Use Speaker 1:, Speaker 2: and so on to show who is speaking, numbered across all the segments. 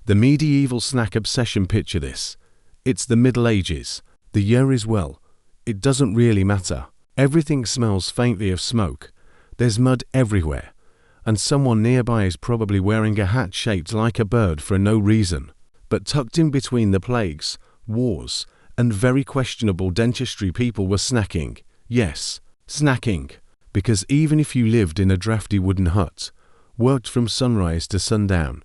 Speaker 1: The medieval snack obsession. Picture this. It's the Middle Ages. The year is, well, it doesn't really matter. Everything smells faintly of smoke. There's mud everywhere. And someone nearby is probably wearing a hat shaped like a bird for no reason. But tucked in between the plagues, wars, and very questionable dentistry, people were snacking. Yes, snacking. Because even if you lived in a drafty wooden hut, worked from sunrise to sundown,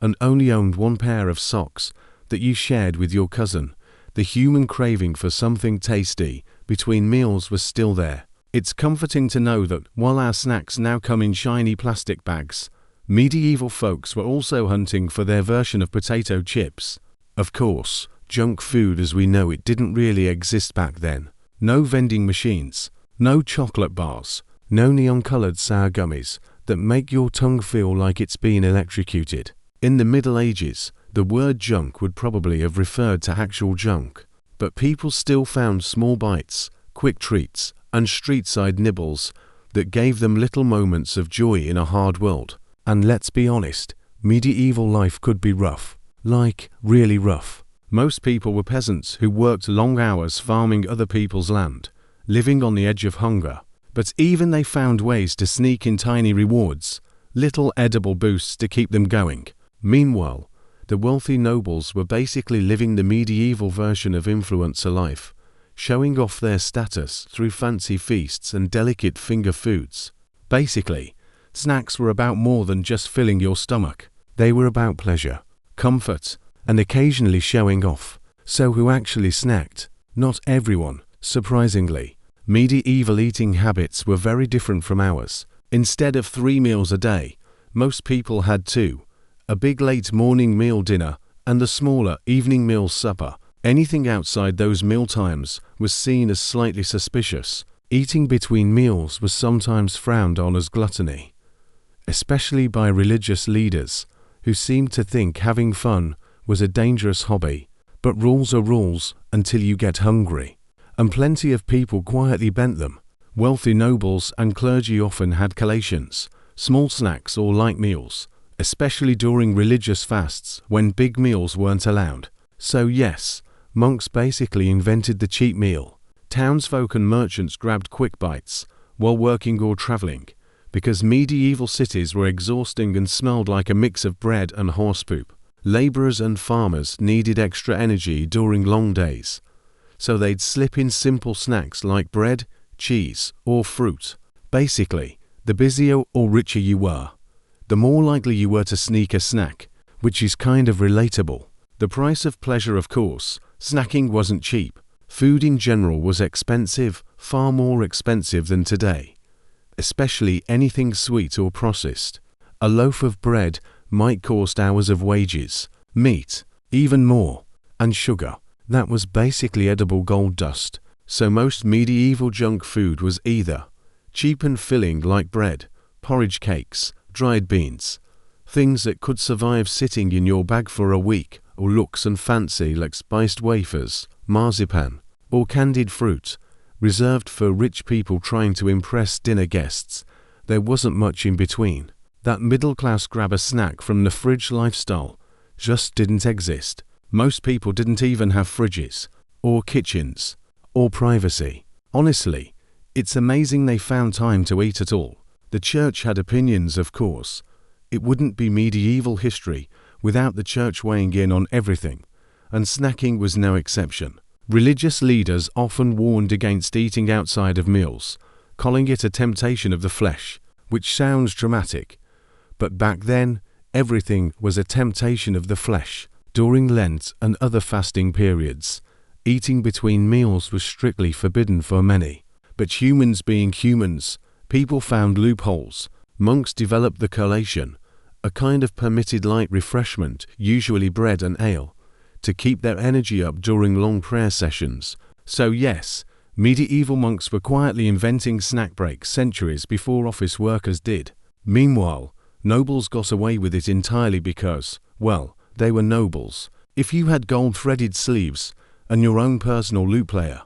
Speaker 1: and only owned one pair of socks that you shared with your cousin, the human craving for something tasty between meals was still there. It's comforting to know that while our snacks now come in shiny plastic bags, medieval folks were also hunting for their version of potato chips. Of course, junk food as we know it didn't really exist back then. No vending machines, no chocolate bars, no neon-colored sour gummies that make your tongue feel like it's been electrocuted. In the Middle Ages, the word junk would probably have referred to actual junk, but people still found small bites, quick treats, and street-side nibbles that gave them little moments of joy in a hard world. And let's be honest, medieval life could be rough, like really rough. Most people were peasants who worked long hours farming other people's land, living on the edge of hunger. But even they found ways to sneak in tiny rewards, little edible boosts to keep them going. Meanwhile, the wealthy nobles were basically living the medieval version of influencer life, showing off their status through fancy feasts and delicate finger foods. Basically, snacks were about more than just filling your stomach. They were about pleasure, comfort, and occasionally showing off. So who actually snacked? Not everyone, surprisingly. Medieval eating habits were very different from ours. Instead of 3 meals a day, most people had 2. A big late morning meal dinner and the smaller evening meal supper. Anything outside those meal times was seen as slightly suspicious. Eating between meals was sometimes frowned on as gluttony, especially by religious leaders who seemed to think having fun was a dangerous hobby. But rules are rules until you get hungry. And plenty of people quietly bent them. Wealthy nobles and clergy often had collations, small snacks or light meals, especially during religious fasts when big meals weren't allowed. So yes, monks basically invented the cheap meal. Townsfolk and merchants grabbed quick bites while working or traveling, because medieval cities were exhausting and smelled like a mix of bread and horse poop. Laborers and farmers needed extra energy during long days, so they'd slip in simple snacks like bread, cheese, or fruit. Basically, the busier or richer you were, the more likely you were to sneak a snack, which is kind of relatable. The price of pleasure, of course. Snacking wasn't cheap. Food in general was expensive, far more expensive than today, especially anything sweet or processed. A loaf of bread might cost hours of wages, meat, even more, and sugar. That was basically edible gold dust. So most medieval junk food was either cheap and filling like bread, porridge cakes, dried beans, things that could survive sitting in your bag for a week, or looks and fancy like spiced wafers, marzipan, or candied fruit, reserved for rich people trying to impress dinner guests. There wasn't much in between. That middle-class grab-a-snack from the fridge lifestyle just didn't exist. Most people didn't even have fridges, or kitchens, or privacy. Honestly, it's amazing they found time to eat at all. The church had opinions, of course. It wouldn't be medieval history without the church weighing in on everything, and snacking was no exception. Religious leaders often warned against eating outside of meals, calling it a temptation of the flesh, which sounds dramatic. But back then, everything was a temptation of the flesh. During Lent and other fasting periods, eating between meals was strictly forbidden for many. But humans being humans, people found loopholes. Monks developed the collation, a kind of permitted light refreshment, usually bread and ale, to keep their energy up during long prayer sessions. So yes, medieval monks were quietly inventing snack breaks centuries before office workers did. Meanwhile, nobles got away with it entirely because, well, they were nobles. If you had gold-threaded sleeves and your own personal lute player,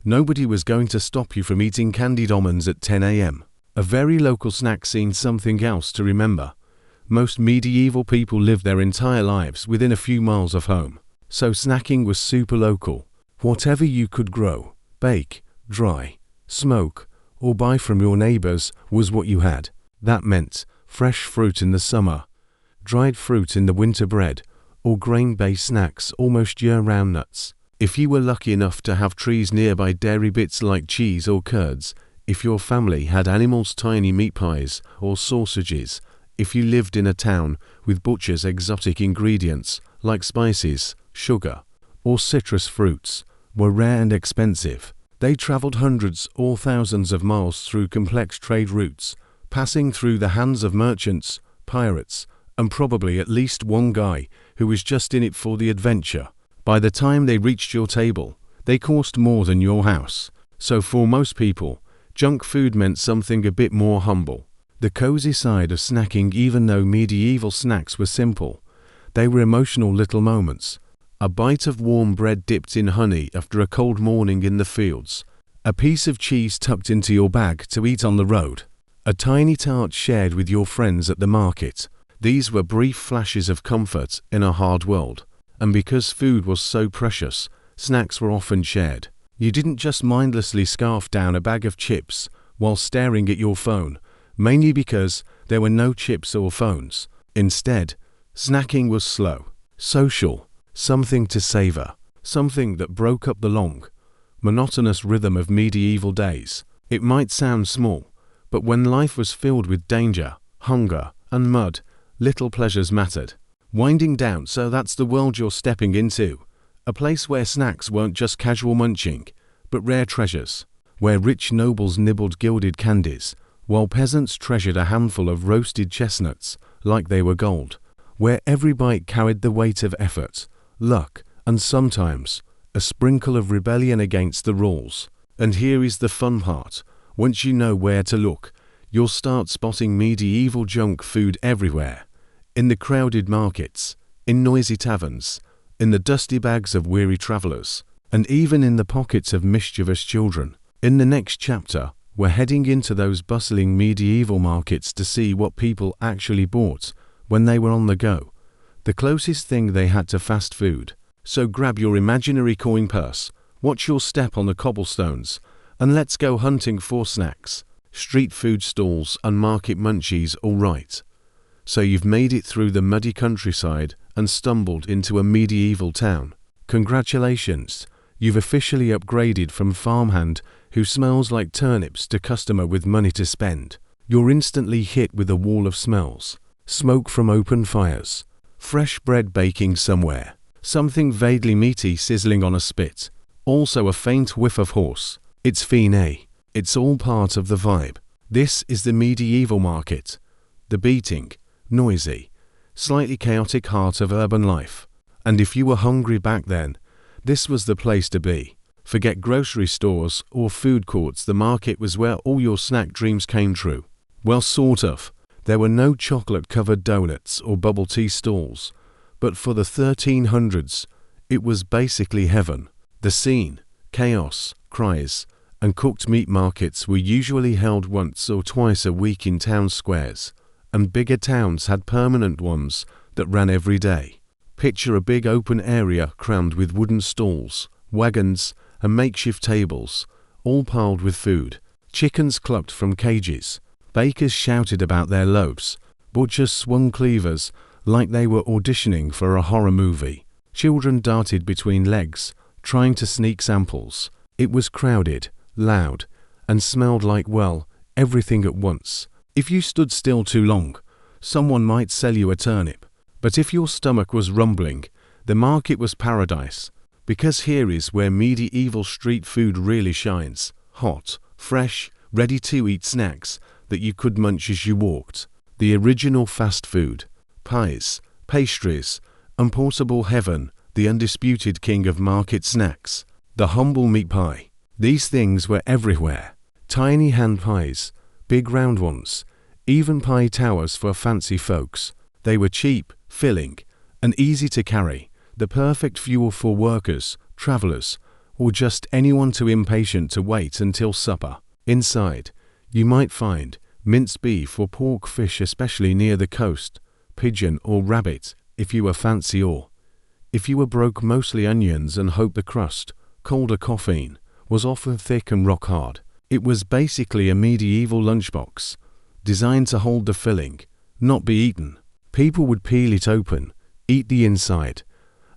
Speaker 1: nobody was going to stop you from eating candied almonds at 10 a.m. A very local snack scene. Something else to remember. Most medieval people lived their entire lives within a few miles of home, so snacking was super local. Whatever you could grow, bake, dry, smoke, or buy from your neighbors was what you had. That meant fresh fruit in the summer, dried fruit in the winter, bread, or grain-based snacks almost year-round, nuts. If you were lucky enough to have trees nearby, dairy bits like cheese or curds. If your family had animals, tiny meat pies or sausages. If you lived in a town with butchers, exotic ingredients like spices, sugar, or citrus fruits were rare and expensive. They traveled hundreds or thousands of miles through complex trade routes, passing through the hands of merchants, pirates, and probably at least one guy who was just in it for the adventure. By the time they reached your table, they cost more than your house. So for most people, junk food meant something a bit more humble. The cozy side of snacking. Even though medieval snacks were simple, they were emotional little moments. A bite of warm bread dipped in honey after a cold morning in the fields. A piece of cheese tucked into your bag to eat on the road. A tiny tart shared with your friends at the market. These were brief flashes of comfort in a hard world. And because food was so precious, snacks were often shared. You didn't just mindlessly scarf down a bag of chips while staring at your phone, mainly because there were no chips or phones. Instead, snacking was slow, social, something to savor, something that broke up the long, monotonous rhythm of medieval days. It might sound small, but when life was filled with danger, hunger, and mud, little pleasures mattered. Winding down, so that's the world you're stepping into. A place where snacks weren't just casual munching, but rare treasures. Where rich nobles nibbled gilded candies, while peasants treasured a handful of roasted chestnuts like they were gold. Where every bite carried the weight of effort, luck, and sometimes a sprinkle of rebellion against the rules. And here is the fun part. Once you know where to look, you'll start spotting medieval junk food everywhere. In the crowded markets, in noisy taverns, in the dusty bags of weary travelers, and even in the pockets of mischievous children. In the next chapter, we're heading into those bustling medieval markets to see what people actually bought when they were on the go, the closest thing they had to fast food. So grab your imaginary coin purse, watch your step on the cobblestones, and let's go hunting for snacks, street food stalls, and market munchies. All right. So you've made it through the muddy countryside and stumbled into a medieval town. Congratulations, you've officially upgraded from farmhand who smells like turnips to customer with money to spend. You're instantly hit with a wall of smells. Smoke from open fires, fresh bread baking somewhere, something vaguely meaty sizzling on a spit, also a faint whiff of horse. It's fine. It's all part of the vibe. This is the medieval market. The beating, noisy, slightly chaotic heart of urban life. And if you were hungry back then, this was the place to be. Forget grocery stores or food courts, the market was where all your snack dreams came true. Well, sort of. There were no chocolate-covered donuts or bubble tea stalls, but for the 1300s, it was basically heaven. The scene, chaos, cries, and cooked meat markets were usually held once or twice a week in town squares, and bigger towns had permanent ones that ran every day. Picture a big open area crammed with wooden stalls, wagons, and makeshift tables, all piled with food. Chickens clucked from cages. Bakers shouted about their loaves. Butchers swung cleavers like they were auditioning for a horror movie. Children darted between legs, trying to sneak samples. It was crowded, loud, and smelled like, well, everything at once. If you stood still too long, someone might sell you a turnip. But if your stomach was rumbling, the market was paradise. Because here is where medieval street food really shines. Hot, fresh, ready-to-eat snacks that you could munch as you walked. The original fast food. Pies, pastries, and portable heaven, the undisputed king of market snacks. The humble meat pie. These things were everywhere. Tiny hand pies, big round ones, even pie towers for fancy folks. They were cheap, filling, and easy to carry. The perfect fuel for workers, travelers, or just anyone too impatient to wait until supper. Inside, you might find minced beef or pork, fish, especially near the coast, pigeon or rabbit if you were fancy, or if you were broke, mostly onions and hoped the crust, called a coffin, was often thick and rock hard. It was basically a medieval lunchbox, designed to hold the filling, not be eaten. People would peel it open, eat the inside,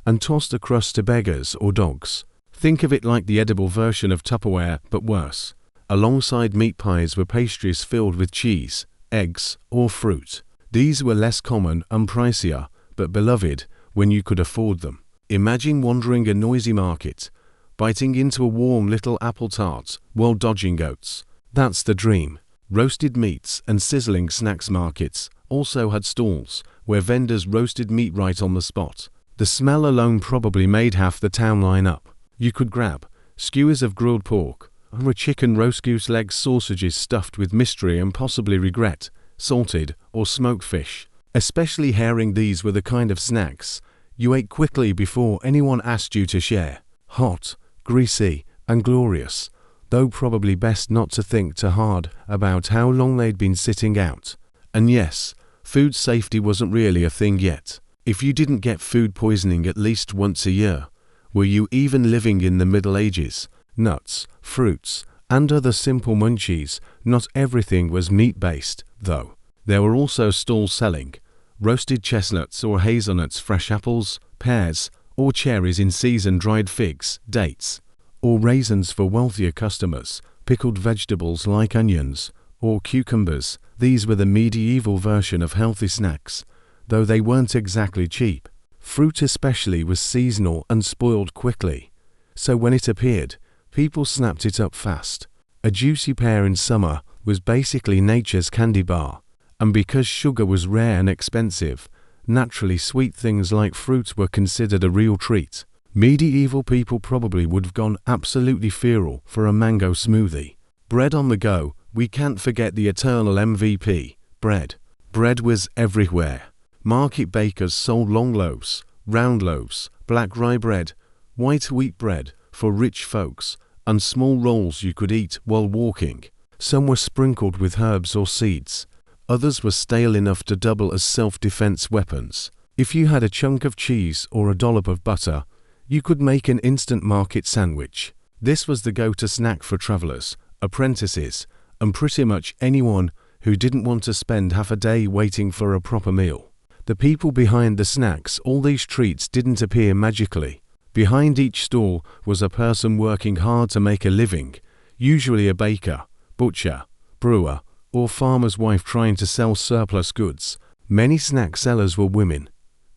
Speaker 1: and toss the crust to beggars or dogs. Think of it like the edible version of Tupperware, but worse. Alongside meat pies were pastries filled with cheese, eggs, or fruit. These were less common and pricier, but beloved when you could afford them. Imagine wandering a noisy market, biting into a warm little apple tart while dodging goats. That's the dream. Roasted meats and sizzling snacks markets also had stalls where vendors roasted meat right on the spot. The smell alone probably made half the town line up. You could grab skewers of grilled pork, or a chicken roast, goose legs, sausages stuffed with mystery and possibly regret, salted or smoked fish. Especially herring, these were the kind of snacks you ate quickly before anyone asked you to share. Hot, greasy, and glorious, though probably best not to think too hard about how long they'd been sitting out. And yes, food safety wasn't really a thing yet. If you didn't get food poisoning at least once a year, were you even living in the Middle Ages? Nuts, fruits, and other simple munchies. Not everything was meat-based, though. There were also stalls selling roasted chestnuts or hazelnuts, fresh apples, pears, or cherries in season, dried figs, dates, or raisins for wealthier customers, pickled vegetables like onions or cucumbers. These were the medieval version of healthy snacks, though they weren't exactly cheap. Fruit especially was seasonal and spoiled quickly, so when it appeared, people snapped it up fast. A juicy pear in summer was basically nature's candy bar, and because sugar was rare and expensive, naturally sweet things like fruit were considered a real treat. Medieval people probably would have gone absolutely feral for a mango smoothie. Bread on the go, we can't forget the eternal MVP, bread. Bread was everywhere. Market bakers sold long loaves, round loaves, black rye bread, white wheat bread for rich folks, and small rolls you could eat while walking. Some were sprinkled with herbs or seeds. Others were stale enough to double as self-defense weapons. If you had a chunk of cheese or a dollop of butter, you could make an instant market sandwich. This was the go-to snack for travelers, apprentices, and pretty much anyone who didn't want to spend half a day waiting for a proper meal. The people behind the snacks, all these treats didn't appear magically. Behind each stall was a person working hard to make a living, usually a baker, butcher, brewer, or farmer's wife trying to sell surplus goods. Many snack sellers were women,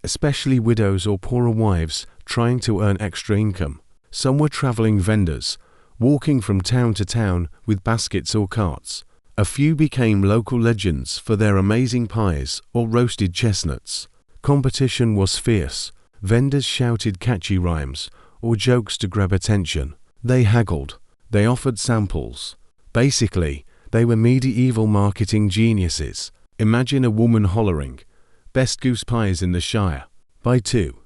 Speaker 1: especially widows or poorer wives trying to earn extra income. Some were traveling vendors, walking from town to town with baskets or carts. A few became local legends for their amazing pies or roasted chestnuts. Competition was fierce. Vendors shouted catchy rhymes or jokes to grab attention. They haggled. They offered samples. Basically, they were medieval marketing geniuses. Imagine a woman hollering, "Best goose pies in the Shire. Buy 2.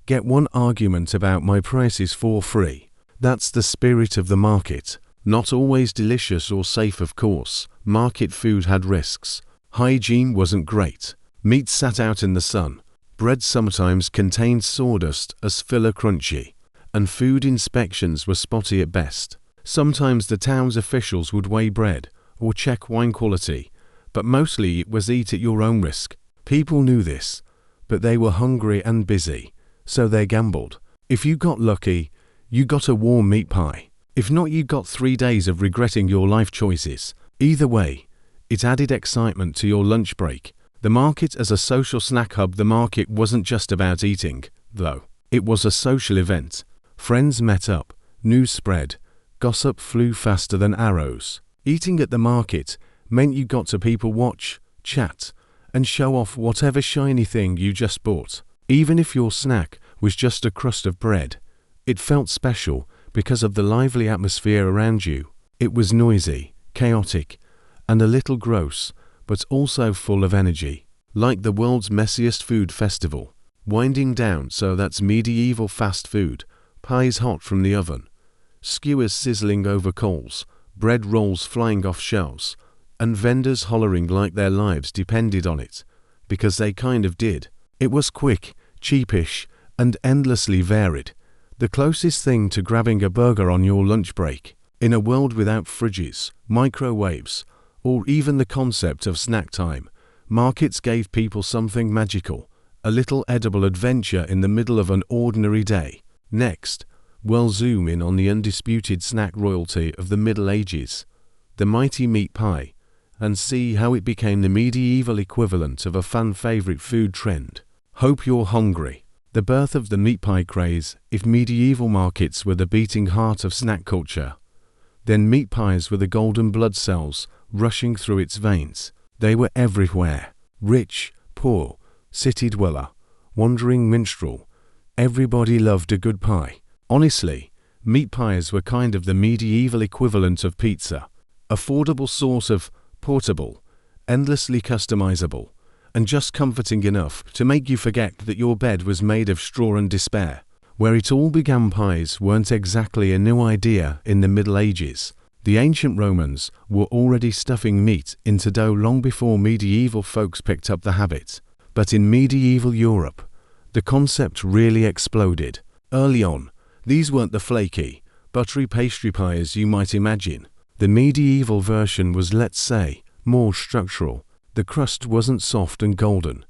Speaker 1: Get 1 argument about my prices for free." That's the spirit of the market. Not always delicious or safe, of course. Market food had risks. Hygiene wasn't great. Meat sat out in the sun. Bread sometimes contained sawdust as filler crunchy. And food inspections were spotty at best. Sometimes the town's officials would weigh bread or check wine quality, but mostly it was eat at your own risk. People knew this, but they were hungry and busy, so they gambled. If you got lucky, you got a warm meat pie. If not, you got 3 days of regretting your life choices. Either way, it added excitement to your lunch break. The market as a social snack hub. The market wasn't just about eating, though. It was a social event. Friends met up, news spread, gossip flew faster than arrows. Eating at the market meant you got to people watch, chat, and show off whatever shiny thing you just bought. Even if your snack was just a crust of bread, it felt special because of the lively atmosphere around you. It was noisy, chaotic, and a little gross, but also full of energy. Like the world's messiest food festival. Winding down, so that's medieval fast food. Pies hot from the oven, skewers sizzling over coals, bread rolls flying off shelves, and vendors hollering like their lives depended on it. because they kind of did. It was quick, cheapish, and endlessly varied. The closest thing to grabbing a burger on your lunch break. In a world without fridges, microwaves, or even the concept of snack time, markets gave people something magical, a little edible adventure in the middle of an ordinary day. Next, we'll zoom in on the undisputed snack royalty of the Middle Ages, the mighty meat pie, and see how it became the medieval equivalent of a fan-favorite food trend. Hope you're hungry. The birth of the meat pie craze. If medieval markets were the beating heart of snack culture, then meat pies were the golden blood cells rushing through its veins. They were everywhere. Rich, poor, city dweller, wandering minstrel. Everybody loved a good pie. Honestly, meat pies were kind of the medieval equivalent of pizza. Affordable sort of, portable, endlessly customizable, and just comforting enough to make you forget that your bed was made of straw and despair. Where it all began, pies weren't exactly a new idea in the Middle Ages. The ancient Romans were already stuffing meat into dough long before medieval folks picked up the habit. But in medieval Europe, the concept really exploded. Early on, these weren't the flaky, buttery pastry pies you might imagine. The medieval version was, let's say, more structural. The crust wasn't soft and golden.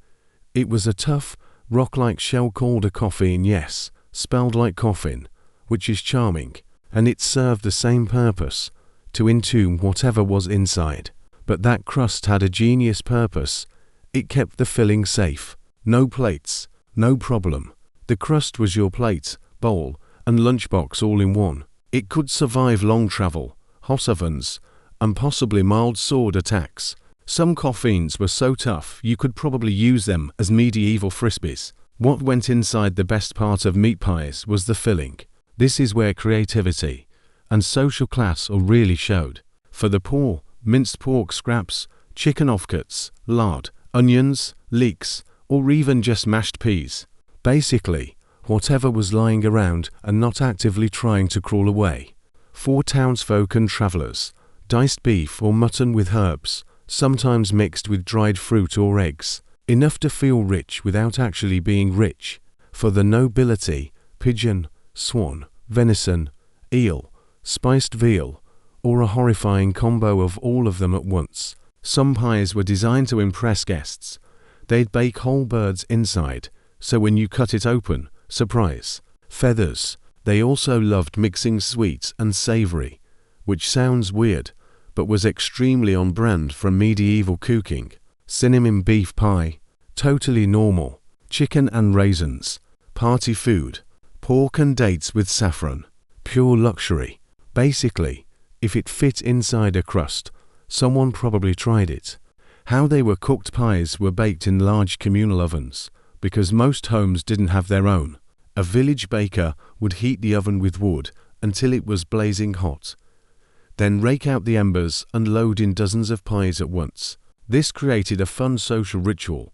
Speaker 1: It was a tough, rock-like shell called a coffin, yes, spelled like coffin, which is charming, and it served the same purpose, to entomb whatever was inside. But that crust had a genius purpose. It kept the filling safe. No plates, no problem. The crust was your plate, bowl, and lunchbox all in one. It could survive long travel, hot ovens, and possibly mild sword attacks. Some coffins were so tough you could probably use them as medieval frisbees. What went inside the best part of meat pies was the filling. This is where creativity and social class really showed. For the poor, minced pork scraps, chicken offcuts, lard, onions, leeks, or even just mashed peas. Basically, whatever was lying around and not actively trying to crawl away. For townsfolk and travellers, diced beef or mutton with herbs, sometimes mixed with dried fruit or eggs. Enough to feel rich without actually being rich. For the nobility, pigeon, swan, venison, eel, spiced veal, or a horrifying combo of all of them at once. Some pies were designed to impress guests. They'd bake whole birds inside, so when you cut it open, surprise, feathers. They also loved mixing sweet and savory, which sounds weird, but was extremely on brand from medieval cooking. Cinnamon beef pie, totally normal. Chicken and raisins, party food. Pork and dates with saffron, pure luxury. Basically, if it fit inside a crust, someone probably tried it. How they were cooked. Pies were baked in large communal ovens, because most homes didn't have their own. A village baker would heat the oven with wood until it was blazing hot, then rake out the embers and load in dozens of pies at once. This created a fun social ritual.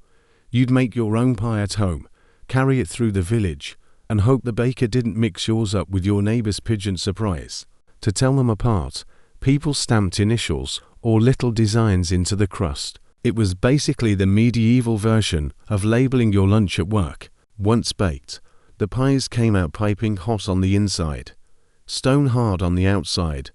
Speaker 1: You'd make your own pie at home, carry it through the village, and hope the baker didn't mix yours up with your neighbor's pigeon. Surprise. To tell them apart, people stamped initials or little designs into the crust. It was basically the medieval version of labeling your lunch at work. Once baked, the pies came out piping hot on the inside, stone hard on the outside,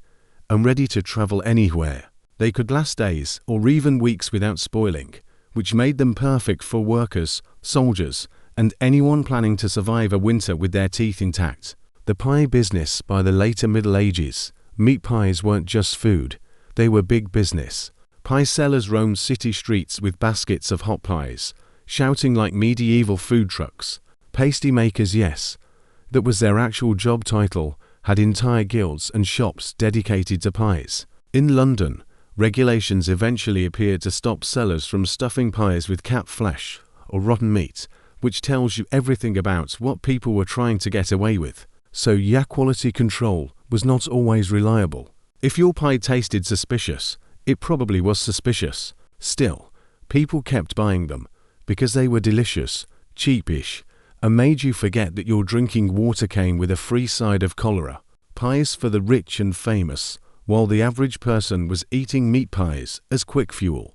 Speaker 1: and ready to travel anywhere. They could last days or even weeks without spoiling, which made them perfect for workers, soldiers, and anyone planning to survive a winter with their teeth intact. The pie business. By the later Middle Ages, meat pies weren't just food, they were big business. Pie sellers roamed city streets with baskets of hot pies, shouting like medieval food trucks. Pasty makers, yes, that was their actual job title, had entire guilds and shops dedicated to pies. In London, regulations eventually appeared to stop sellers from stuffing pies with cat flesh or rotten meat, which tells you everything about what people were trying to get away with. So yeah, quality control was not always reliable. If your pie tasted suspicious, it probably was suspicious. Still, people kept buying them because they were delicious, cheapish, and made you forget that your drinking water came with a free side of cholera. Pies for the rich and famous, while the average person was eating meat pies as quick fuel.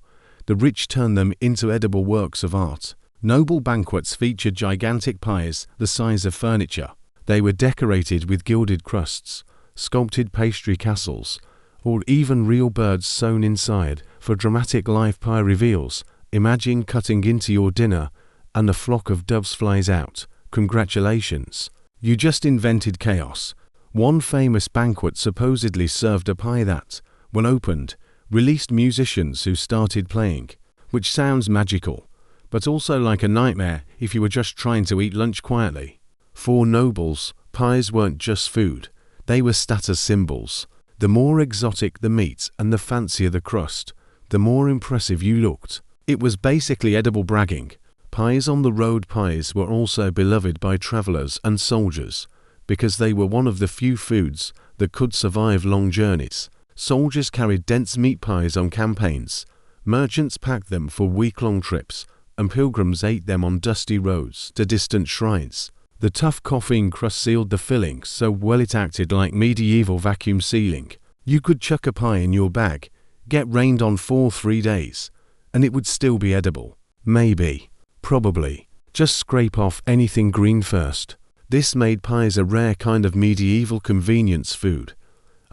Speaker 1: The rich turned them into edible works of art. Noble banquets featured gigantic pies the size of furniture. They were decorated with gilded crusts, sculpted pastry castles, or even real birds sewn inside. For dramatic live pie reveals, imagine cutting into your dinner and a flock of doves flies out. Congratulations, you just invented chaos. One famous banquet supposedly served a pie that, when opened, released musicians who started playing, which sounds magical, but also like a nightmare if you were just trying to eat lunch quietly. For nobles, pies weren't just food, they were status symbols. The more exotic the meat and the fancier the crust, the more impressive you looked. It was basically edible bragging. Pies on the road. Pies were also beloved by travelers and soldiers, because they were one of the few foods that could survive long journeys. Soldiers carried dense meat pies on campaigns, merchants packed them for week-long trips, and pilgrims ate them on dusty roads to distant shrines. The tough caffeine crust sealed the filling so well it acted like medieval vacuum sealing. You could chuck a pie in your bag, get rained on for 3 days, and it would still be edible. Maybe, probably, just scrape off anything green first. This made pies a rare kind of medieval convenience food,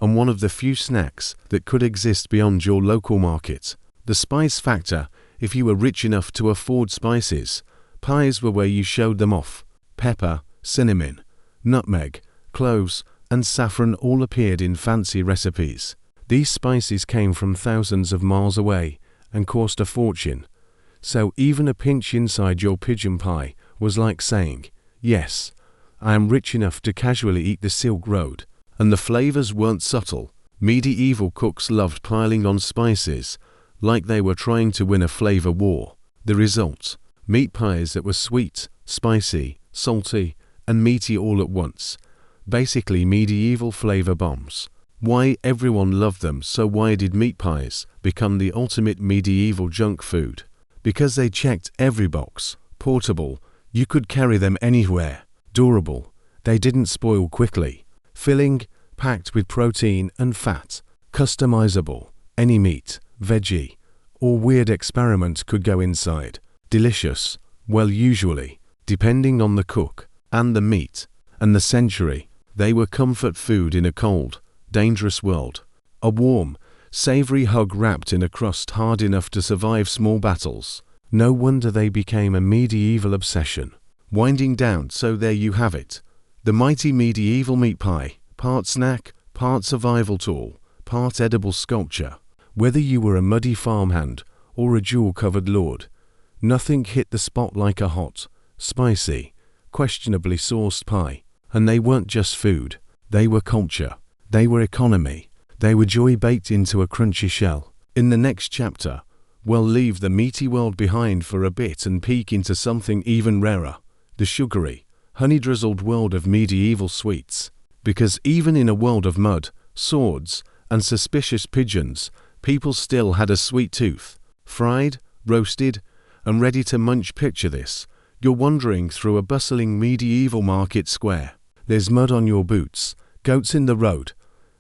Speaker 1: and one of the few snacks that could exist beyond your local market. The spice factor: if you were rich enough to afford spices, pies were where you showed them off. Pepper, cinnamon, nutmeg, cloves, and saffron all appeared in fancy recipes. These spices came from thousands of miles away and cost a fortune, so even a pinch inside your pigeon pie was like saying, yes, I am rich enough to casually eat the Silk Road. And the flavors weren't subtle. Medieval cooks loved piling on spices, like they were trying to win a flavor war. The result: meat pies that were sweet, spicy, salty, and meaty all at once. Basically medieval flavor bombs. Why everyone loved them? So why did meat pies become the ultimate medieval junk food? Because they checked every box. Portable, you could carry them anywhere. Durable, they didn't spoil quickly. Filling, packed with protein and fat. Customizable, any meat, veggie, or weird experiment could go inside. Delicious, well, usually, depending on the cook and the meat and the century, they were comfort food in a cold, dangerous world. A warm, savory hug wrapped in a crust hard enough to survive small battles. No wonder they became a medieval obsession. Winding down, so there you have it. The mighty medieval meat pie, part snack, part survival tool, part edible sculpture. Whether you were a muddy farmhand or a jewel-covered lord, nothing hit the spot like a hot, spicy, questionably sourced pie. And they weren't just food, they were culture, they were economy, they were joy baked into a crunchy shell. In the next chapter, we'll leave the meaty world behind for a bit and peek into something even rarer, the sugary, honey-drizzled world of medieval sweets. Because even in a world of mud, swords, and suspicious pigeons, people still had a sweet tooth. Fried, roasted, and ready to munch. Picture this: you're wandering through a bustling medieval market square. There's mud on your boots, goats in the road,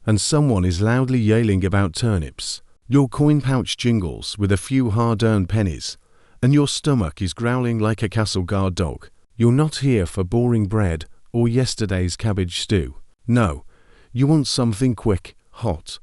Speaker 1: and someone is loudly yelling about turnips. Your coin pouch jingles with a few hard-earned pennies, and your stomach is growling like a castle guard dog. You're not here for boring bread or yesterday's cabbage stew. No, you want something quick, hot,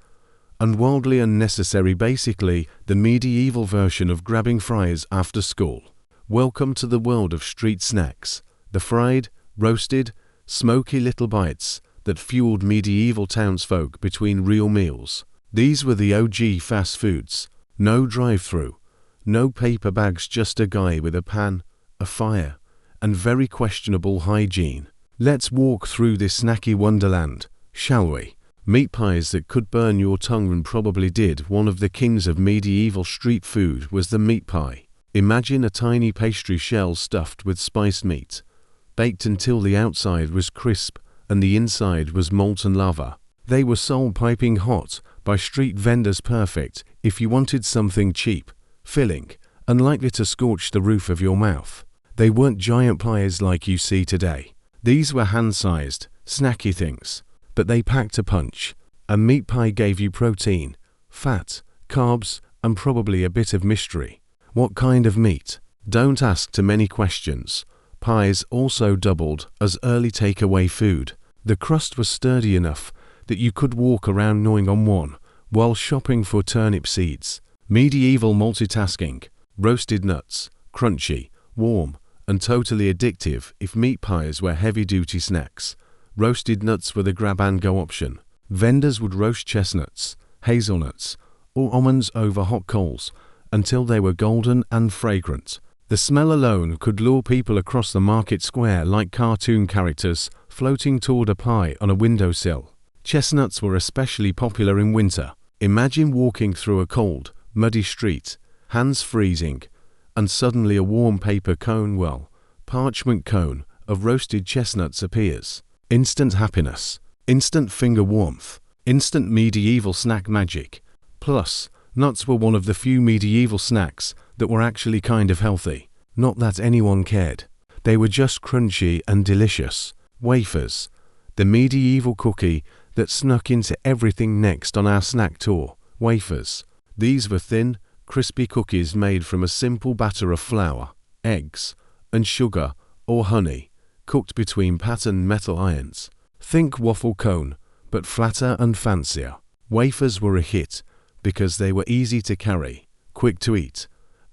Speaker 1: and wildly unnecessary. Basically, the medieval version of grabbing fries after school. Welcome to the world of street snacks, the fried, roasted, smoky little bites that fueled medieval townsfolk between real meals. These were the OG fast foods. No drive-through, no paper bags, just a guy with a pan, a fire, and very questionable hygiene. Let's walk through this snacky wonderland, shall we? Meat pies that could burn your tongue, and probably did. One of the kings of medieval street food was the meat pie. Imagine a tiny pastry shell stuffed with spiced meat, baked until the outside was crisp and the inside was molten lava. They were sold piping hot by street vendors, perfect if you wanted something cheap, filling, and likely to scorch the roof of your mouth. They weren't giant pies like you see today. These were hand-sized, snacky things, but they packed a punch. A meat pie gave you protein, fat, carbs, and probably a bit of mystery. What kind of meat? Don't ask too many questions. Pies also doubled as early takeaway food. The crust was sturdy enough that you could walk around gnawing on one while shopping for turnip seeds. Medieval multitasking. Roasted nuts. Crunchy, warm, and totally addictive if meat pies were heavy-duty snacks. Roasted nuts were the grab-and-go option. Vendors would roast chestnuts, hazelnuts, or almonds over hot coals until they were golden and fragrant. The smell alone could lure people across the market square like cartoon characters floating toward a pie on a windowsill. Chestnuts were especially popular in winter. Imagine walking through a cold, muddy street, hands freezing, and suddenly a warm paper cone, parchment cone of roasted chestnuts appears. Instant happiness, instant finger warmth, instant medieval snack magic. Plus, nuts were one of the few medieval snacks that were actually kind of healthy. Not that anyone cared. They were just crunchy and delicious. Wafers, the medieval cookie that snuck into everything next on our snack tour. Wafers. These were thin, crispy cookies made from a simple batter of flour, eggs, and sugar or honey, cooked between patterned metal irons. Think waffle cone, but flatter and fancier. Wafers were a hit because they were easy to carry, quick to eat,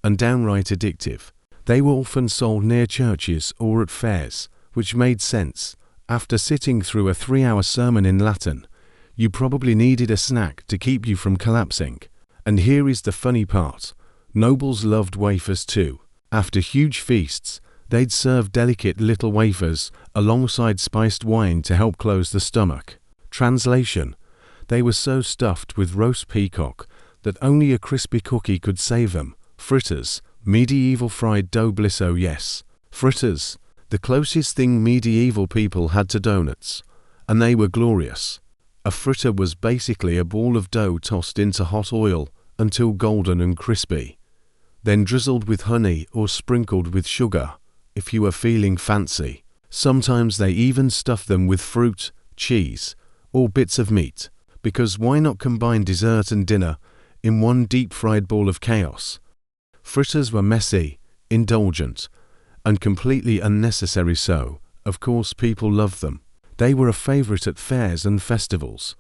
Speaker 1: and downright addictive. They were often sold near churches or at fairs, which made sense. After sitting through a 3-hour sermon in Latin, you probably needed a snack to keep you from collapsing. And here is the funny part. Nobles loved wafers too. After huge feasts, they'd serve delicate little wafers alongside spiced wine to help close the stomach. Translation: they were so stuffed with roast peacock that only a crispy cookie could save them. Fritters, medieval fried dough bliss. Oh yes, fritters, the closest thing medieval people had to donuts, and they were glorious. A fritter was basically a ball of dough tossed into hot oil until golden and crispy, then drizzled with honey or sprinkled with sugar if you were feeling fancy. Sometimes they even stuffed them with fruit, cheese, or bits of meat, because why not combine dessert and dinner in one deep-fried ball of chaos? Fritters were messy, indulgent, and completely unnecessary, so, of course, people loved them. They were a favorite at fairs and festivals,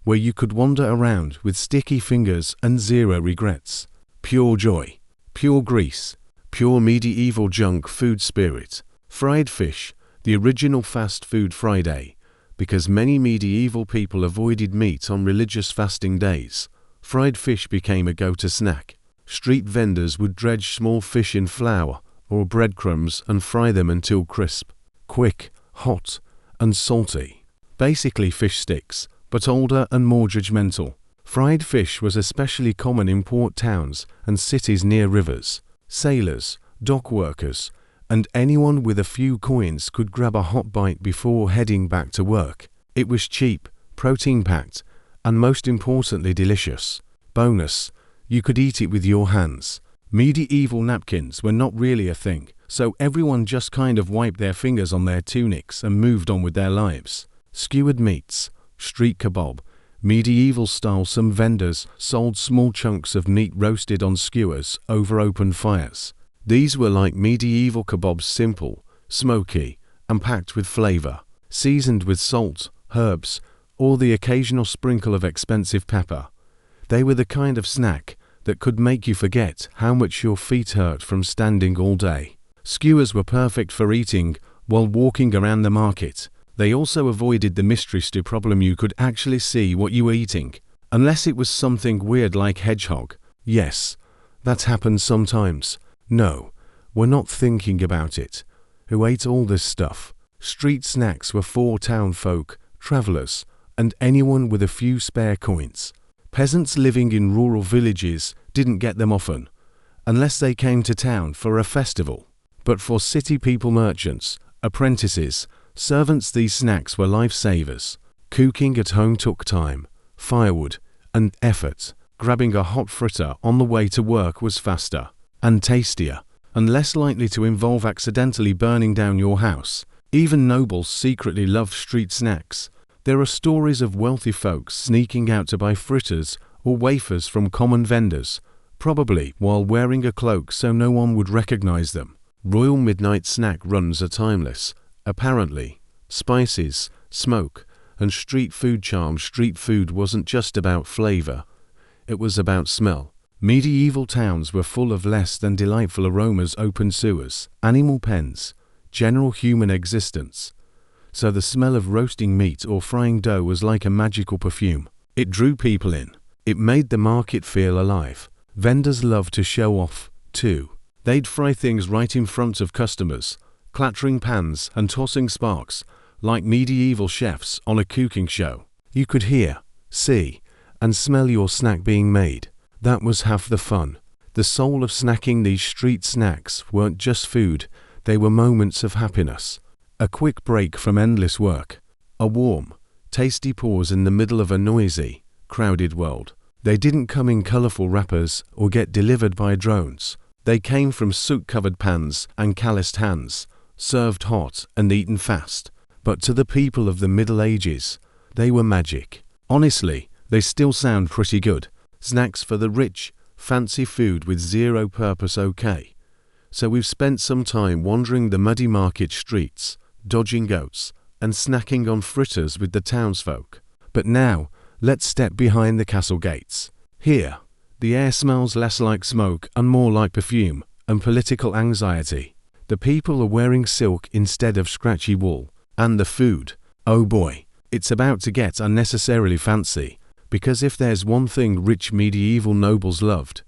Speaker 1: where you could wander around with sticky fingers and zero regrets. Pure joy, pure grease, pure medieval junk food spirit. Fried fish, the original fast food Friday, because many medieval people avoided meat on religious fasting days. Fried fish became a go-to snack. Street vendors would dredge small fish in flour or breadcrumbs and fry them until crisp, quick, hot, and salty. Basically fish sticks, but older and more judgmental. Fried fish was especially common in port towns and cities near rivers. Sailors, dock workers, and anyone with a few coins could grab a hot bite before heading back to work. It was cheap, protein-packed, and most importantly delicious. Bonus, you could eat it with your hands. Medieval napkins were not really a thing, so everyone just kind of wiped their fingers on their tunics and moved on with their lives. Skewered meats, street kebab, medieval style. Some vendors sold small chunks of meat roasted on skewers over open fires. These were like medieval kebabs, simple, smoky, and packed with flavor, seasoned with salt, herbs, or the occasional sprinkle of expensive pepper. They were the kind of snack that could make you forget how much your feet hurt from standing all day. Skewers were perfect for eating while walking around the market. They also avoided the mystery stew problem. You could actually see what you were eating, unless it was something weird like hedgehog. Yes, that happens sometimes. No, we're not thinking about it. Who ate all this stuff? Street snacks were for town folk, travelers, and anyone with a few spare coins. Peasants living in rural villages didn't get them often, unless they came to town for a festival. But for city people, merchants, apprentices, servants, these snacks were lifesavers. Cooking at home took time, firewood, and effort. Grabbing a hot fritter on the way to work was faster and tastier, and less likely to involve accidentally burning down your house. Even nobles secretly loved street snacks. There are stories of wealthy folks sneaking out to buy fritters or wafers from common vendors, probably while wearing a cloak so no one would recognize them. Royal midnight snack runs are timeless. Apparently, spices, smoke, and street food charm. Street food wasn't just about flavor, it was about smell. Medieval towns were full of less than delightful aromas: open sewers, animal pens, general human existence. So the smell of roasting meat or frying dough was like a magical perfume. It drew people in. It made the market feel alive. Vendors loved to show off, too. They'd fry things right in front of customers, clattering pans and tossing sparks, like medieval chefs on a cooking show. You could hear, see, and smell your snack being made. That was half the fun. The soul of snacking. These street snacks weren't just food, they were moments of happiness. A quick break from endless work. A warm, tasty pause in the middle of a noisy, crowded world. They didn't come in colorful wrappers or get delivered by drones. They came from soot-covered pans and calloused hands, served hot and eaten fast. But to the people of the Middle Ages, they were magic. Honestly, they still sound pretty good. Snacks for the rich, fancy food with zero purpose. Okay. So we've spent some time wandering the muddy market streets, dodging goats, and snacking on fritters with the townsfolk. But now, let's step behind the castle gates. Here, the air smells less like smoke and more like perfume and political anxiety. The people are wearing silk instead of scratchy wool. And the food, oh boy, it's about to get unnecessarily fancy. Because if there's one thing rich medieval nobles loved,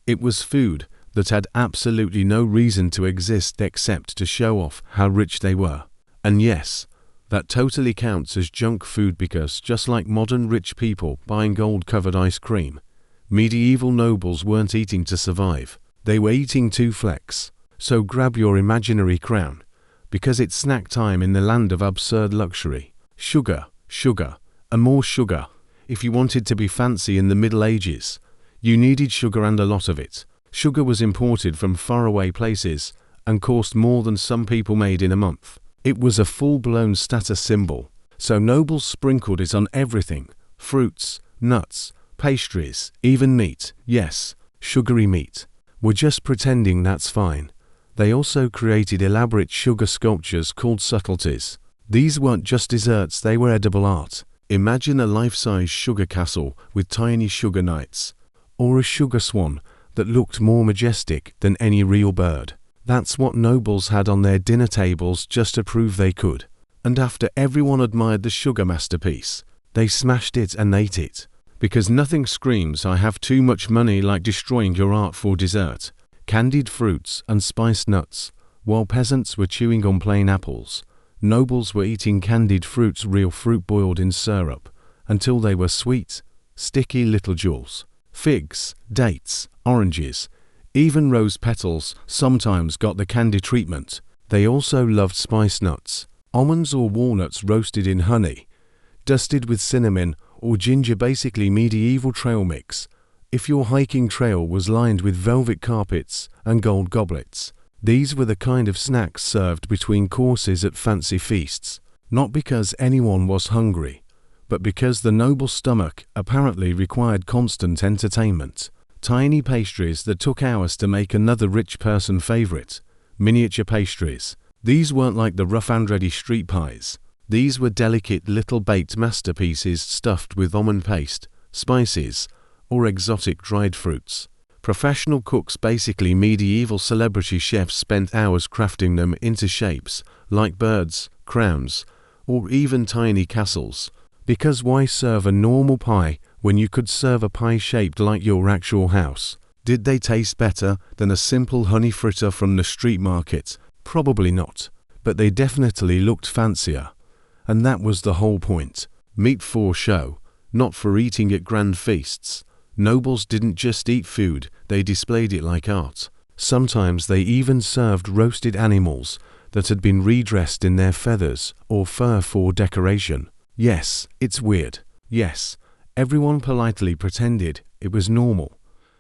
Speaker 1: it was food that had absolutely no reason to exist except to show off how rich they were. And yes, that totally counts as junk food, because just like modern rich people buying gold-covered ice cream, medieval nobles weren't eating to survive. They were eating to flex. So grab your imaginary crown, because it's snack time in the land of absurd luxury. Sugar, sugar, and more sugar. If you wanted to be fancy in the Middle Ages, you needed sugar, and a lot of it. Sugar was imported from faraway places and cost more than some people made in a month. It was a full-blown status symbol, so nobles sprinkled it on everything: fruits, nuts, pastries, even meat. Yes, sugary meat. We're just pretending that's fine. They also created elaborate sugar sculptures called subtleties. These weren't just desserts, they were edible art. Imagine a life-size sugar castle with tiny sugar knights, or a sugar swan that looked more majestic than any real bird. That's what nobles had on their dinner tables just to prove they could. And after everyone admired the sugar masterpiece, they smashed it and ate it. Because nothing screams "I have too much money" like destroying your art for dessert. Candied fruits and spiced nuts. While peasants were chewing on plain apples, nobles were eating candied fruits, real fruit boiled in syrup, until they were sweet, sticky little jewels. Figs, dates, oranges, even rose petals sometimes got the candy treatment. They also loved spiced nuts, almonds or walnuts roasted in honey, dusted with cinnamon or ginger, basically medieval trail mix. If your hiking trail was lined with velvet carpets and gold goblets, these were the kind of snacks served between courses at fancy feasts. Not because anyone was hungry, but because the noble stomach apparently required constant entertainment. Tiny pastries that took hours to make. Another rich person favorite: miniature pastries. These weren't like the rough and ready street pies. These were delicate little baked masterpieces stuffed with almond paste, spices, or exotic dried fruits. Professional cooks, basically medieval celebrity chefs, spent hours crafting them into shapes like birds, crowns, or even tiny castles. Because why serve a normal pie when you could serve a pie shaped like your actual house? Did they taste better than a simple honey fritter from the street market? Probably not, but they definitely looked fancier. And that was the whole point. Meat for show, not for eating at grand feasts. Nobles didn't just eat food, they displayed it like art. Sometimes they even served roasted animals that had been redressed in their feathers or fur for decoration. Yes, it's weird. Yes, everyone politely pretended it was normal.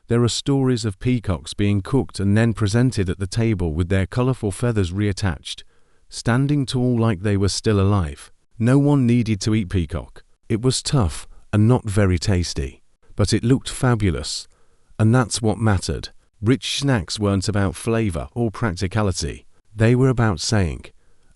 Speaker 1: There are stories of peacocks being cooked and then presented at the table with their colorful feathers reattached, standing tall like they were still alive. No one needed to eat peacock. It was tough and not very tasty, but it looked fabulous. And that's what mattered. Rich snacks weren't about flavor or practicality. They were about saying,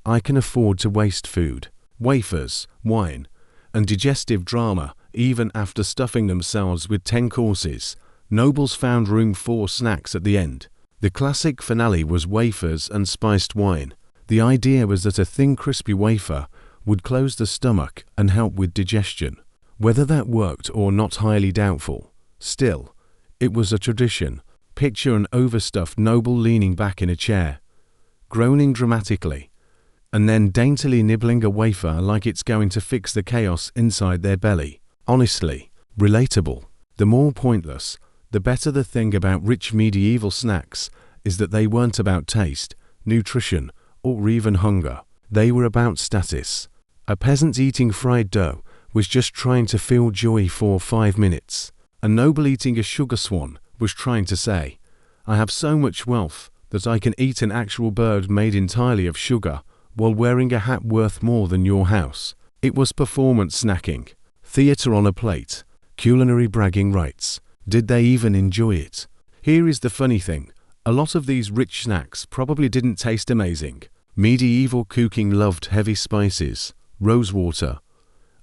Speaker 1: I can afford to waste food, wafers, wine, and digestive drama even after stuffing themselves with 10 courses. Nobles found room for snacks at the end. The classic finale was wafers and spiced wine. The idea was that a thin crispy wafer would close the stomach and help with digestion. Whether that worked or not, highly doubtful. Still, it was a tradition. Picture an overstuffed noble leaning back in a chair, groaning dramatically, and then daintily nibbling a wafer like it's going to fix the chaos inside their belly. Honestly, relatable. The more pointless, the better. The thing about rich medieval snacks is that they weren't about taste, nutrition, or even hunger. They were about status. A peasant eating fried dough was just trying to feel joy for 5 minutes. A noble eating a sugar swan was trying to say, I have so much wealth that I can eat an actual bird made entirely of sugar while wearing a hat worth more than your house. It was performance snacking, theatre on a plate, culinary bragging rights. Did they even enjoy it? Here is the funny thing. A lot of these rich snacks probably didn't taste amazing. Medieval cooking loved heavy spices, rosewater,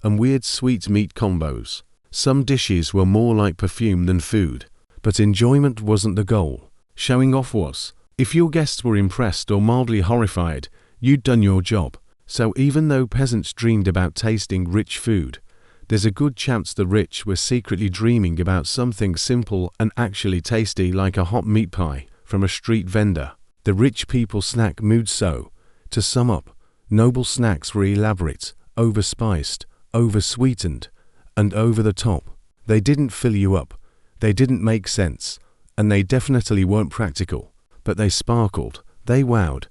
Speaker 1: and weird sweet meat combos. Some dishes were more like perfume than food. But enjoyment wasn't the goal. Showing off was. If your guests were impressed or mildly horrified, you'd done your job. So even though peasants dreamed about tasting rich food, there's a good chance the rich were secretly dreaming about something simple and actually tasty, like a hot meat pie from a street vendor. The rich people snack mood. So, to sum up, noble snacks were elaborate, overspiced, oversweetened, and over the top. They didn't fill you up. They didn't make sense, and they definitely weren't practical, but they sparkled, they wowed,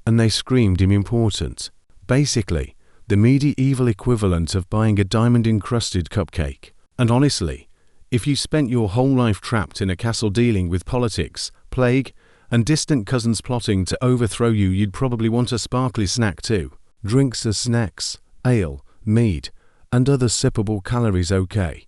Speaker 1: and they screamed important. Basically, the medieval equivalent of buying a diamond-encrusted cupcake. And honestly, if you spent your whole life trapped in a castle dealing with politics, plague, and distant cousins plotting to overthrow you, you'd probably want a sparkly snack too. Drinks as snacks, ale, mead, and other sippable calories. Okay,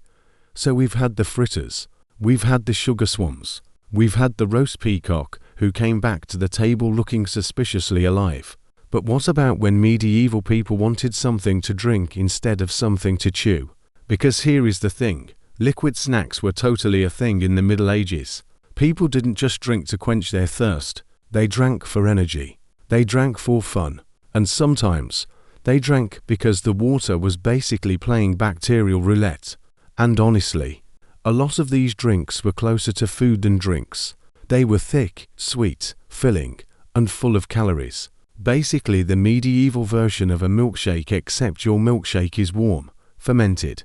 Speaker 1: so we've had the fritters. We've had the sugar swans. We've had the roast peacock who came back to the table looking suspiciously alive. But what about when medieval people wanted something to drink instead of something to chew? Because here is the thing. Liquid snacks were totally a thing in the Middle Ages. People didn't just drink to quench their thirst. They drank for energy. They drank for fun. And sometimes, they drank because the water was basically playing bacterial roulette. And honestly, a lot of these drinks were closer to food than drinks. They were thick, sweet, filling, and full of calories. Basically the medieval version of a milkshake, except your milkshake is warm, fermented,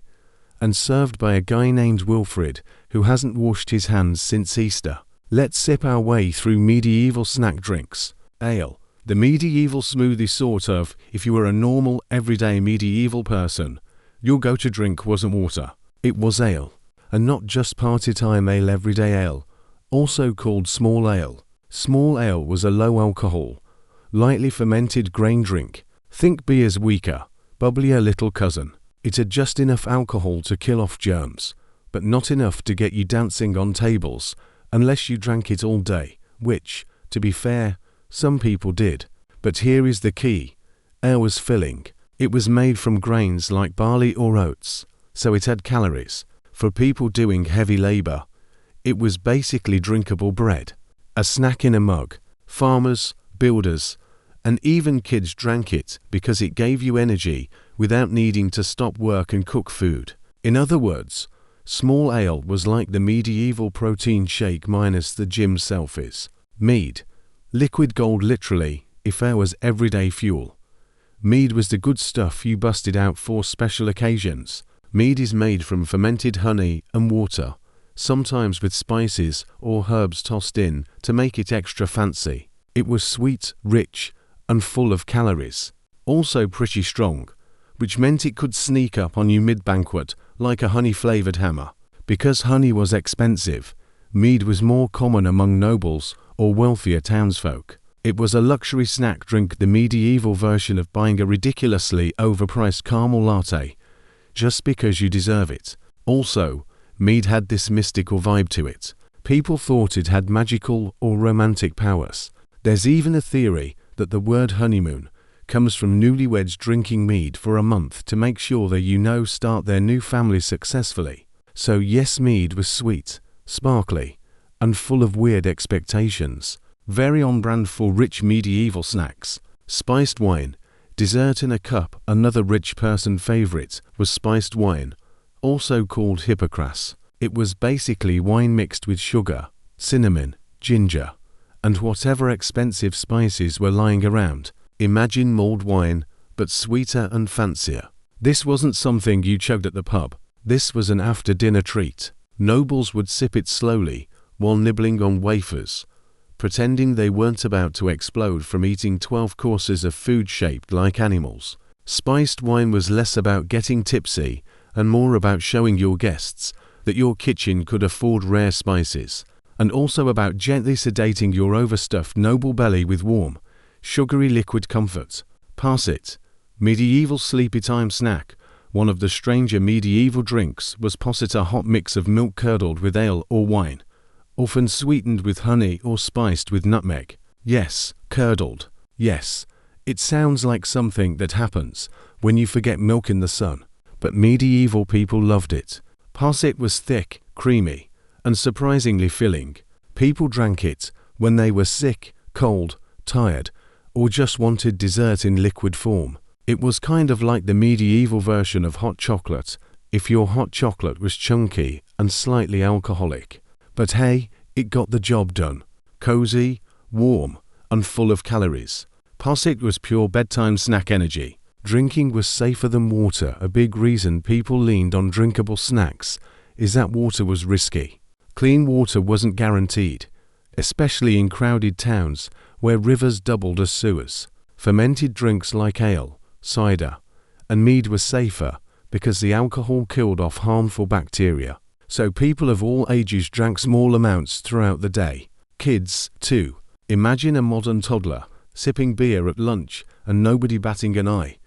Speaker 1: and served by a guy named Wilfred who hasn't washed his hands since Easter. Let's sip our way through medieval snack drinks. Ale. The medieval smoothie sort of. If you were a normal, everyday medieval person, your go-to drink wasn't water. It was ale. And not just party time ale, everyday ale, also called small ale. Small ale was a low-alcohol, lightly fermented grain drink. Think beer's weaker, bubblier little cousin. It had just enough alcohol to kill off germs, but not enough to get you dancing on tables unless you drank it all day, which, to be fair, some people did. But here is the key. Ale was filling. It was made from grains like barley or oats, so it had calories. For people doing heavy labor, it was basically drinkable bread. A snack in a mug. Farmers, builders, and even kids drank it because it gave you energy without needing to stop work and cook food. In other words, small ale was like the medieval protein shake minus the gym selfies. Mead. Liquid gold literally, if ale was everyday fuel. Mead was the good stuff you busted out for special occasions. Mead is made from fermented honey and water, sometimes with spices or herbs tossed in to make it extra fancy. It was sweet, rich, and full of calories. Also pretty strong, which meant it could sneak up on you mid-banquet like a honey-flavored hammer. Because honey was expensive, mead was more common among nobles or wealthier townsfolk. It was a luxury snack drink, the medieval version of buying a ridiculously overpriced caramel latte just because you deserve it. Also, mead had this mystical vibe to it. People thought it had magical or romantic powers. There's even a theory that the word honeymoon comes from newlyweds drinking mead for a month to make sure they start their new family successfully. So yes, mead was sweet, sparkly, and full of weird expectations. Very on brand for rich medieval snacks. Spiced wine, dessert in a cup. Another rich person favorite was spiced wine, also called hippocras. It was basically wine mixed with sugar, cinnamon, ginger, and whatever expensive spices were lying around. Imagine mulled wine, but sweeter and fancier. This wasn't something you chugged at the pub. This was an after-dinner treat. Nobles would sip it slowly while nibbling on wafers, pretending they weren't about to explode from eating 12 courses of food shaped like animals. Spiced wine was less about getting tipsy and more about showing your guests that your kitchen could afford rare spices, and also about gently sedating your overstuffed noble belly with warm, sugary liquid comfort. Pass it. Medieval sleepy time snack. One of the stranger medieval drinks was posset, a hot mix of milk curdled with ale or wine, often sweetened with honey or spiced with nutmeg. Yes, curdled. Yes, it sounds like something that happens when you forget milk in the sun, but medieval people loved it. Posset was thick, creamy, and surprisingly filling. People drank it when they were sick, cold, tired, or just wanted dessert in liquid form. It was kind of like the medieval version of hot chocolate, if your hot chocolate was chunky and slightly alcoholic. But hey, it got the job done. Cozy, warm, and full of calories. Posset was pure bedtime snack energy. Drinking was safer than water. A big reason people leaned on drinkable snacks is that water was risky. Clean water wasn't guaranteed, especially in crowded towns where rivers doubled as sewers. Fermented drinks like ale, cider, and mead were safer because the alcohol killed off harmful bacteria. So people of all ages drank small amounts throughout the day. Kids, too. Imagine a modern toddler sipping beer at lunch and nobody batting an eye.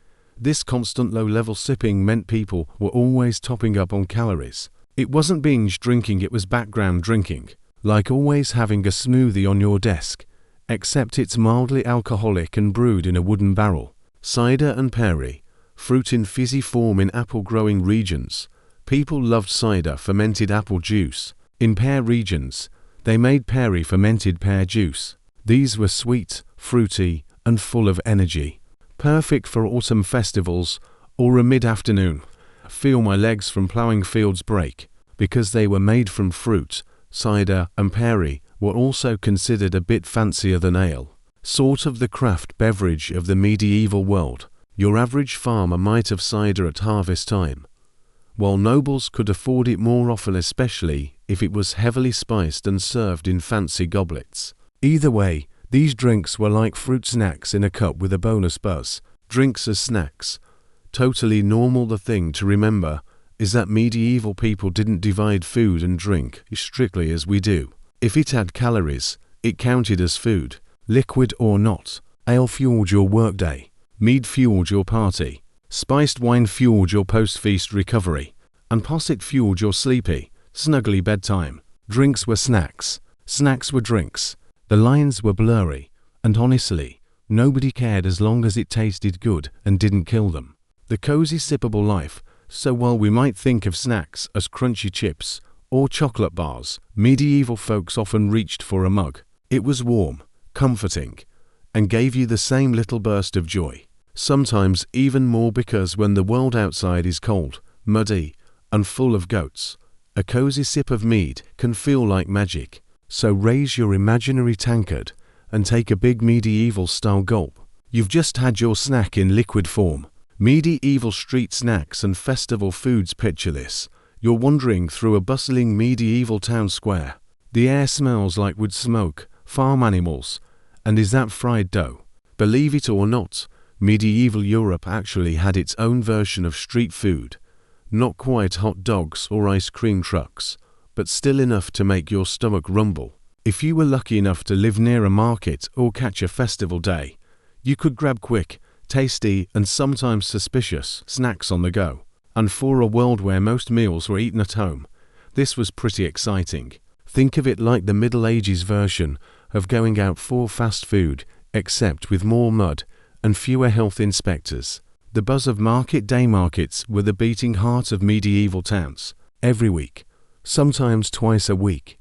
Speaker 1: This constant low-level sipping meant people were always topping up on calories. It wasn't binge drinking, it was background drinking, like always having a smoothie on your desk, except it's mildly alcoholic and brewed in a wooden barrel. Cider and perry, fruit in fizzy form in apple-growing regions. People loved cider, fermented apple juice. In pear regions, they made perry, fermented pear juice. These were sweet, fruity, and full of energy. Perfect for autumn festivals or a mid-afternoon. Feel my legs from ploughing fields break. Because they were made from fruit, cider and perry were also considered a bit fancier than ale. Sort of the craft beverage of the medieval world. Your average farmer might have cider at harvest time, while nobles could afford it more often, especially if it was heavily spiced and served in fancy goblets. Either way, these drinks were like fruit snacks in a cup with a bonus buzz. Drinks as snacks. Totally normal. The thing to remember is that medieval people didn't divide food and drink strictly as we do. If it had calories, it counted as food, liquid or not. Ale fueled your workday. Mead fueled your party. Spiced wine fueled your post-feast recovery. And posset fueled your sleepy, snuggly bedtime. Drinks were snacks. Snacks were drinks. The lines were blurry, and honestly, nobody cared as long as it tasted good and didn't kill them. The cozy sippable life. So while we might think of snacks as crunchy chips or chocolate bars, medieval folks often reached for a mug. It was warm, comforting, and gave you the same little burst of joy. Sometimes even more, because when the world outside is cold, muddy, and full of goats, a cozy sip of mead can feel like magic. So raise your imaginary tankard and take a big medieval-style gulp. You've just had your snack in liquid form. Medieval street snacks and festival foods. Picture this. You're wandering through a bustling medieval town square. The air smells like wood smoke, farm animals, and is that fried dough. Believe it or not, medieval Europe actually had its own version of street food. Not quite hot dogs or ice cream trucks, but still enough to make your stomach rumble. If you were lucky enough to live near a market or catch a festival day, you could grab quick, tasty, and sometimes suspicious snacks on the go. And for a world where most meals were eaten at home, this was pretty exciting. Think of it like the Middle Ages version of going out for fast food, except with more mud and fewer health inspectors. The buzz of market day markets were the beating heart of medieval towns. Every week, sometimes twice a week,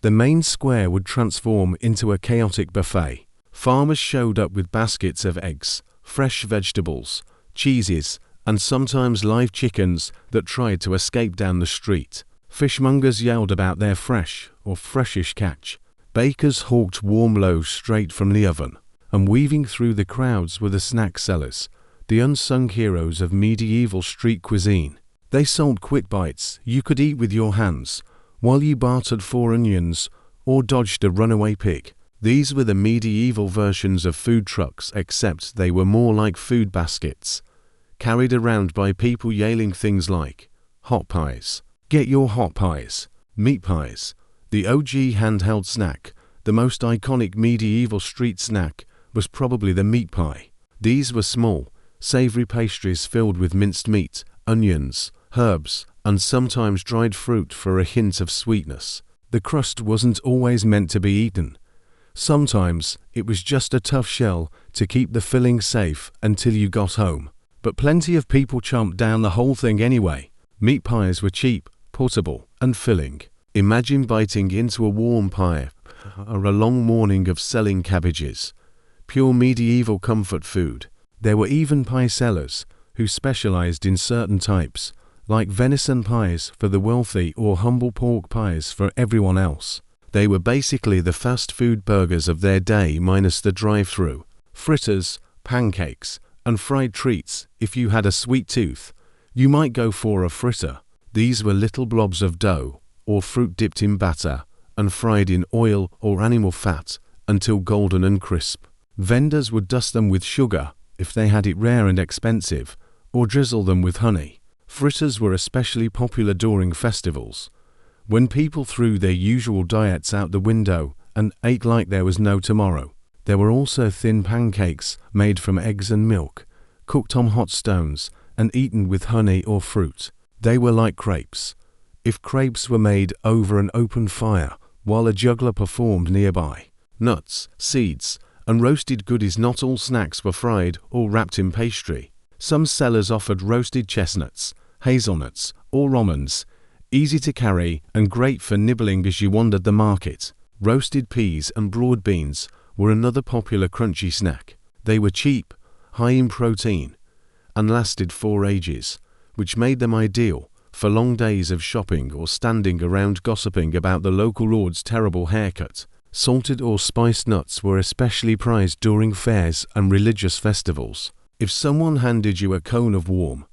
Speaker 1: the main square would transform into a chaotic buffet. Farmers showed up with baskets of eggs, fresh vegetables, cheeses, and sometimes live chickens that tried to escape down the street. Fishmongers yelled about their fresh or freshish catch. Bakers hawked warm loaves straight from the oven. And weaving through the crowds were the snack sellers, the unsung heroes of medieval street cuisine. They sold quick bites you could eat with your hands, while you bartered for onions or dodged a runaway pig. These were the medieval versions of food trucks, except they were more like food baskets, carried around by people yelling things like, "Hot pies. Get your hot pies." Meat pies, the OG handheld snack, the most iconic medieval street snack, was probably the meat pie. These were small, savory pastries filled with minced meat, onions, herbs, and sometimes dried fruit for a hint of sweetness. The crust wasn't always meant to be eaten. Sometimes it was just a tough shell to keep the filling safe until you got home. But plenty of people chomped down the whole thing anyway. Meat pies were cheap, portable, and filling. Imagine biting into a warm pie or a long morning of selling cabbages. Pure medieval comfort food. There were even pie sellers who specialized in certain types, like venison pies for the wealthy or humble pork pies for everyone else. They were basically the fast food burgers of their day minus the drive-through. Fritters, pancakes, and fried treats. If you had a sweet tooth, you might go for a fritter. These were little blobs of dough or fruit dipped in batter and fried in oil or animal fat until golden and crisp. Vendors would dust them with sugar if they had it rare and expensive, or drizzle them with honey. Fritters were especially popular during festivals, when people threw their usual diets out the window and ate like there was no tomorrow. There were also thin pancakes made from eggs and milk, cooked on hot stones and eaten with honey or fruit. They were like crepes, if crepes were made over an open fire while a juggler performed nearby. Nuts, seeds, and roasted goodies. Not all snacks were fried or wrapped in pastry. Some sellers offered roasted chestnuts, hazelnuts, or almonds, easy to carry and great for nibbling as you wandered the market. Roasted peas and broad beans were another popular crunchy snack. They were cheap, high in protein, and lasted 4 ages, which made them ideal for long days of shopping or standing around gossiping about the local lord's terrible haircut. Salted or spiced nuts were especially prized during fairs and religious festivals. If someone handed you a cone of warm,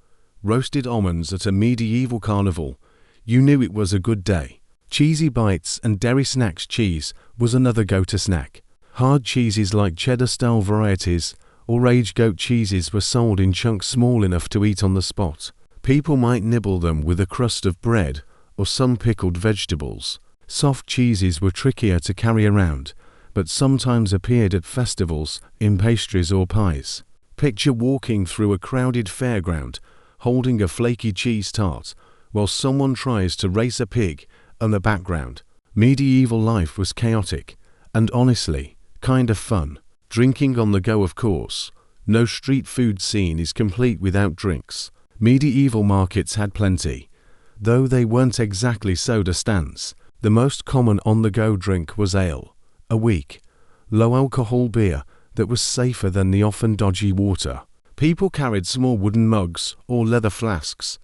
Speaker 1: roasted almonds at a medieval carnival, you knew it was a good day. Cheesy bites and dairy snacks. Cheese was another go-to snack. Hard cheeses like cheddar-style varieties or aged goat cheeses were sold in chunks small enough to eat on the spot. People might nibble them with a crust of bread or some pickled vegetables. Soft cheeses were trickier to carry around, but sometimes appeared at festivals in pastries or pies. Picture walking through a crowded fairground, holding a flaky cheese tart, while someone tries to race a pig in the background. Medieval life was chaotic, and honestly, kind of fun. Drinking on the go, of course. No street food scene is complete without drinks. Medieval markets had plenty, though they weren't exactly soda stands. The most common on-the-go drink was ale, a weak, low-alcohol beer that was safer than the often dodgy water. People carried small wooden mugs or leather flasks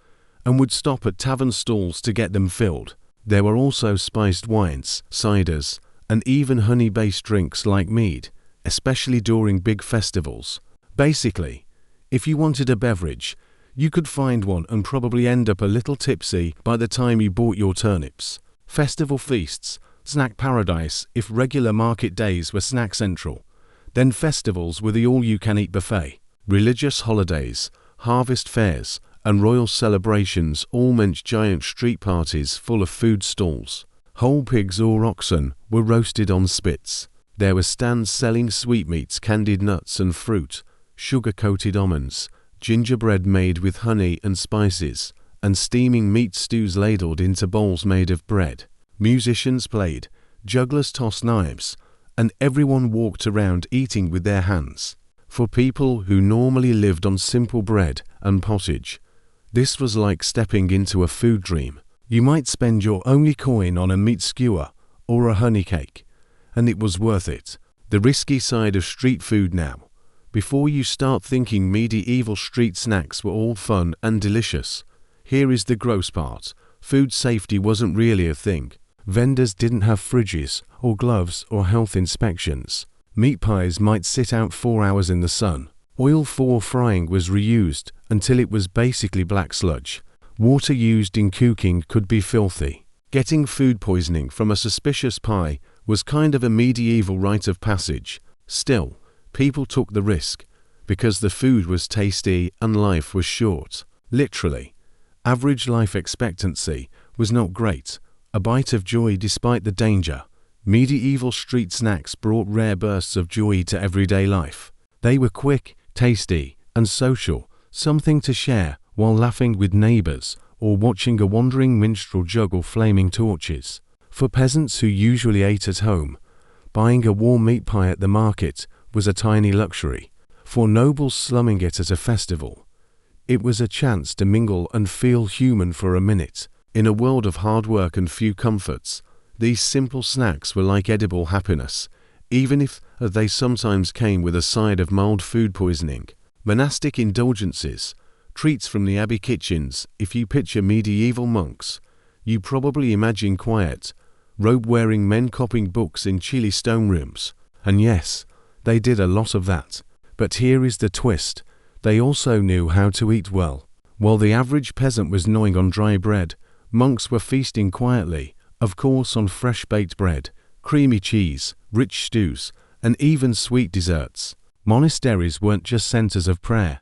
Speaker 1: and would stop at tavern stalls to get them filled. There were also spiced wines, ciders, and even honey-based drinks like mead, especially during big festivals. Basically, if you wanted a beverage, you could find one and probably end up a little tipsy by the time you bought your turnips. Festival feasts, snack paradise. If regular market days were snack central, then festivals were the all-you-can-eat buffet. Religious holidays, harvest fairs, and royal celebrations all meant giant street parties full of food stalls. Whole pigs or oxen were roasted on spits. There were stands selling sweetmeats, candied nuts and fruit, sugar-coated almonds, gingerbread made with honey and spices, and steaming meat stews ladled into bowls made of bread. Musicians played, jugglers tossed knives, and everyone walked around eating with their hands. For people who normally lived on simple bread and pottage, this was like stepping into a food dream. You might spend your only coin on a meat skewer or a honey cake, and it was worth it. The risky side of street food now. Before you start thinking medieval street snacks were all fun and delicious, here is the gross part. Food safety wasn't really a thing. Vendors didn't have fridges or gloves or health inspections. Meat pies might sit out 4 hours in the sun. Oil for frying was reused until it was basically black sludge. Water used in cooking could be filthy. Getting food poisoning from a suspicious pie was kind of a medieval rite of passage. Still, people took the risk because the food was tasty and life was short. Literally, average life expectancy was not great. A bite of joy despite the danger. Medieval street snacks brought rare bursts of joy to everyday life. They were quick, tasty, and social, something to share while laughing with neighbors or watching a wandering minstrel juggle flaming torches. For peasants who usually ate at home, buying a warm meat pie at the market was a tiny luxury. For nobles slumming it at a festival, it was a chance to mingle and feel human for a minute. In a world of hard work and few comforts, these simple snacks were like edible happiness, even if they sometimes came with a side of mild food poisoning. Monastic indulgences, treats from the abbey kitchens. If you picture medieval monks, you probably imagine quiet, robe-wearing men copying books in chilly stone rooms. And yes, they did a lot of that. But here is the twist. They also knew how to eat well. While the average peasant was gnawing on dry bread, monks were feasting quietly, of course on fresh baked bread, creamy cheese, rich stews, and even sweet desserts. Monasteries weren't just centers of prayer.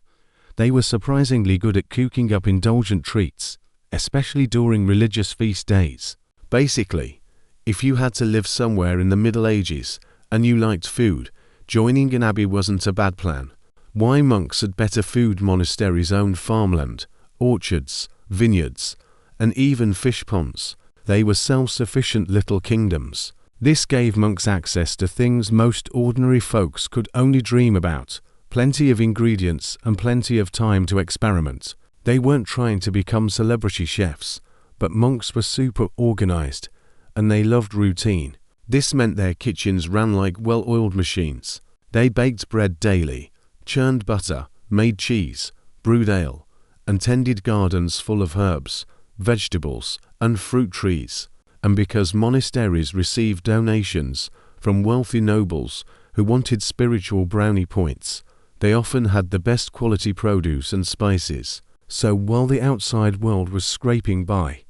Speaker 1: They were surprisingly good at cooking up indulgent treats, especially during religious feast days. Basically, if you had to live somewhere in the Middle Ages and you liked food, joining an abbey wasn't a bad plan. Why monks had better food? Monasteries owned farmland, orchards, vineyards, and even fish ponds. They were self-sufficient little kingdoms. This gave monks access to things most ordinary folks could only dream about. Plenty of ingredients and plenty of time to experiment. They weren't trying to become celebrity chefs, but monks were super organized, and they loved routine. This meant their kitchens ran like well-oiled machines. They baked bread daily, churned butter, made cheese, brewed ale, and tended gardens full of herbs, vegetables, and fruit trees. And because monasteries received donations from wealthy nobles who wanted spiritual brownie points, they often had the best quality produce and spices. So while the outside world was scraping by,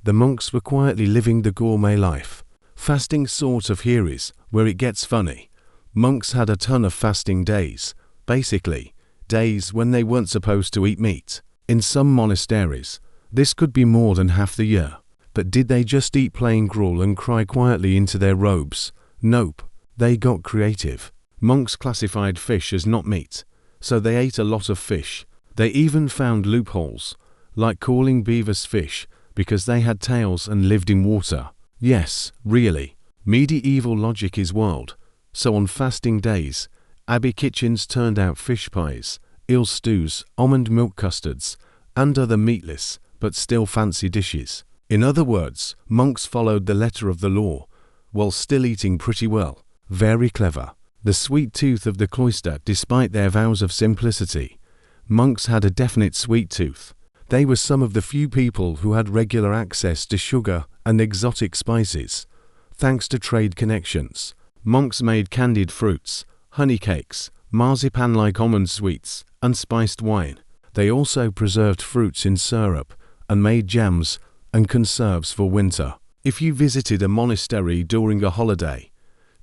Speaker 1: the monks were quietly living the gourmet life. Fasting sort of here is where it gets funny. Monks had a ton of fasting days, basically, days when they weren't supposed to eat meat. In some monasteries, this could be more than half the year. But did they just eat plain gruel and cry quietly into their robes? Nope, they got creative. Monks classified fish as not meat, so they ate a lot of fish. They even found loopholes, like calling beavers fish because they had tails and lived in water. Yes, really, medieval logic is wild. So on fasting days, abbey kitchens turned out fish pies, eel stews, almond milk custards, and other meatless, but still fancy dishes. In other words, monks followed the letter of the law, while still eating pretty well. Very clever. The sweet tooth of the cloister. Despite their vows of simplicity, monks had a definite sweet tooth. They were some of the few people who had regular access to sugar and exotic spices. Thanks to trade connections, monks made candied fruits, honey cakes, marzipan-like almond sweets, and spiced wine. They also preserved fruits in syrup and made jams and conserves for winter. If you visited a monastery during a holiday,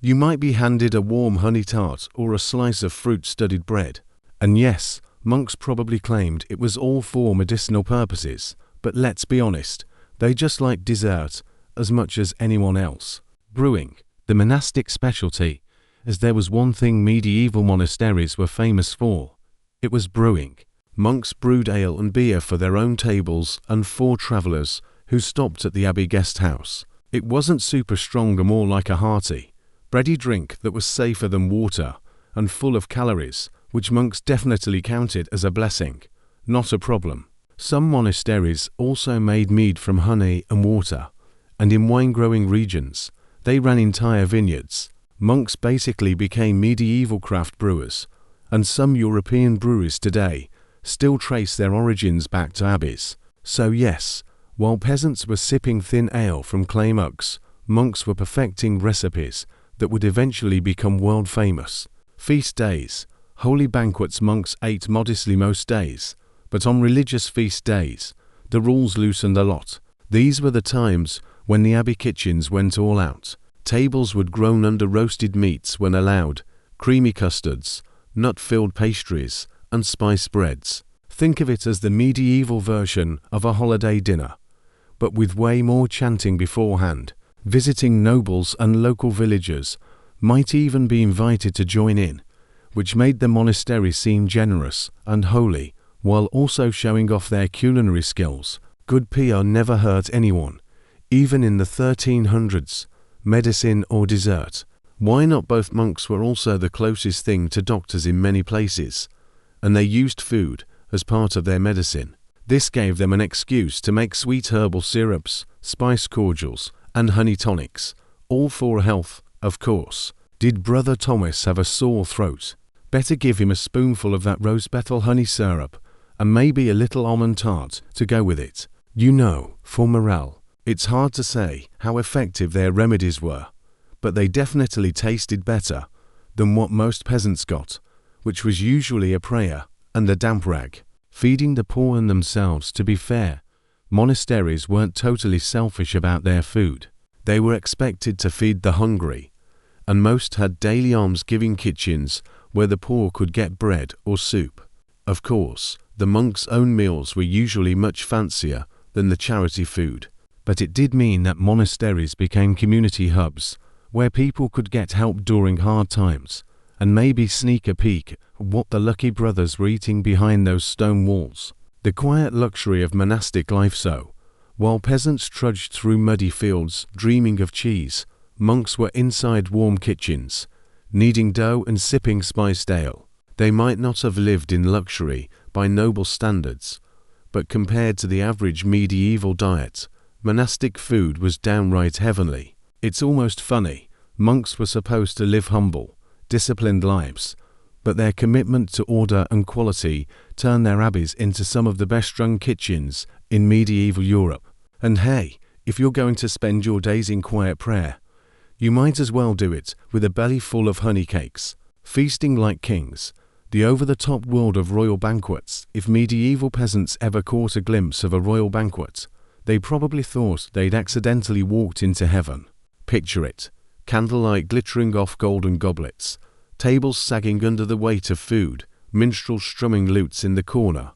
Speaker 1: you might be handed a warm honey tart or a slice of fruit-studded bread. And yes, monks probably claimed it was all for medicinal purposes, but let's be honest, they just liked dessert as much as anyone else. Brewing, the monastic specialty, as there was one thing medieval monasteries were famous for. It was brewing. Monks brewed ale and beer for their own tables and for travelers who stopped at the abbey guest house. It wasn't super strong or more like a hearty, bready drink that was safer than water and full of calories, which monks definitely counted as a blessing, not a problem. Some monasteries also made mead from honey and water, and in wine-growing regions, they ran entire vineyards. Monks basically became medieval craft brewers, and some European breweries today still trace their origins back to abbeys. So yes, while peasants were sipping thin ale from clay mugs, monks were perfecting recipes that would eventually become world famous. Feast days. Holy banquets monks ate modestly most days, but on religious feast days, the rules loosened a lot. These were the times when the abbey kitchens went all out. Tables would groan under roasted meats when allowed, creamy custards, nut-filled pastries, and spice breads. Think of it as the medieval version of a holiday dinner, but with way more chanting beforehand. Visiting nobles and local villagers might even be invited to join in, which made the monastery seem generous and holy, while also showing off their culinary skills. Good PR never hurt anyone, even in the 1300s, medicine or dessert. Why not? Both monks were also the closest thing to doctors in many places, and they used food as part of their medicine. This gave them an excuse to make sweet herbal syrups, spice cordials, and honey tonics, all for health, of course. Did Brother Thomas have a sore throat? Better give him a spoonful of that rose petal honey syrup, and maybe a little almond tart to go with it. For morale. It's hard to say how effective their remedies were, but they definitely tasted better than what most peasants got, which was usually a prayer and a damp rag. Feeding the poor and themselves. To be fair, monasteries weren't totally selfish about their food. They were expected to feed the hungry, and most had daily alms-giving kitchens where the poor could get bread or soup. Of course, the monks' own meals were usually much fancier than the charity food, but it did mean that monasteries became community hubs where people could get help during hard times and maybe sneak a peek at what the lucky brothers were eating behind those stone walls. The quiet luxury of monastic life. So, while peasants trudged through muddy fields dreaming of cheese, monks were inside warm kitchens, kneading dough and sipping spiced ale. They might not have lived in luxury by noble standards, but compared to the average medieval diet, monastic food was downright heavenly. It's almost funny. Monks were supposed to live humble, disciplined lives, but their commitment to order and quality turned their abbeys into some of the best-run kitchens in medieval Europe. And hey, if you're going to spend your days in quiet prayer, you might as well do it with a belly full of honey cakes. Feasting like kings. The over-the-top world of royal banquets. If medieval peasants ever caught a glimpse of a royal banquet, they probably thought they'd accidentally walked into heaven. Picture it. Candlelight glittering off golden goblets, tables sagging under the weight of food, minstrels strumming lutes in the corner,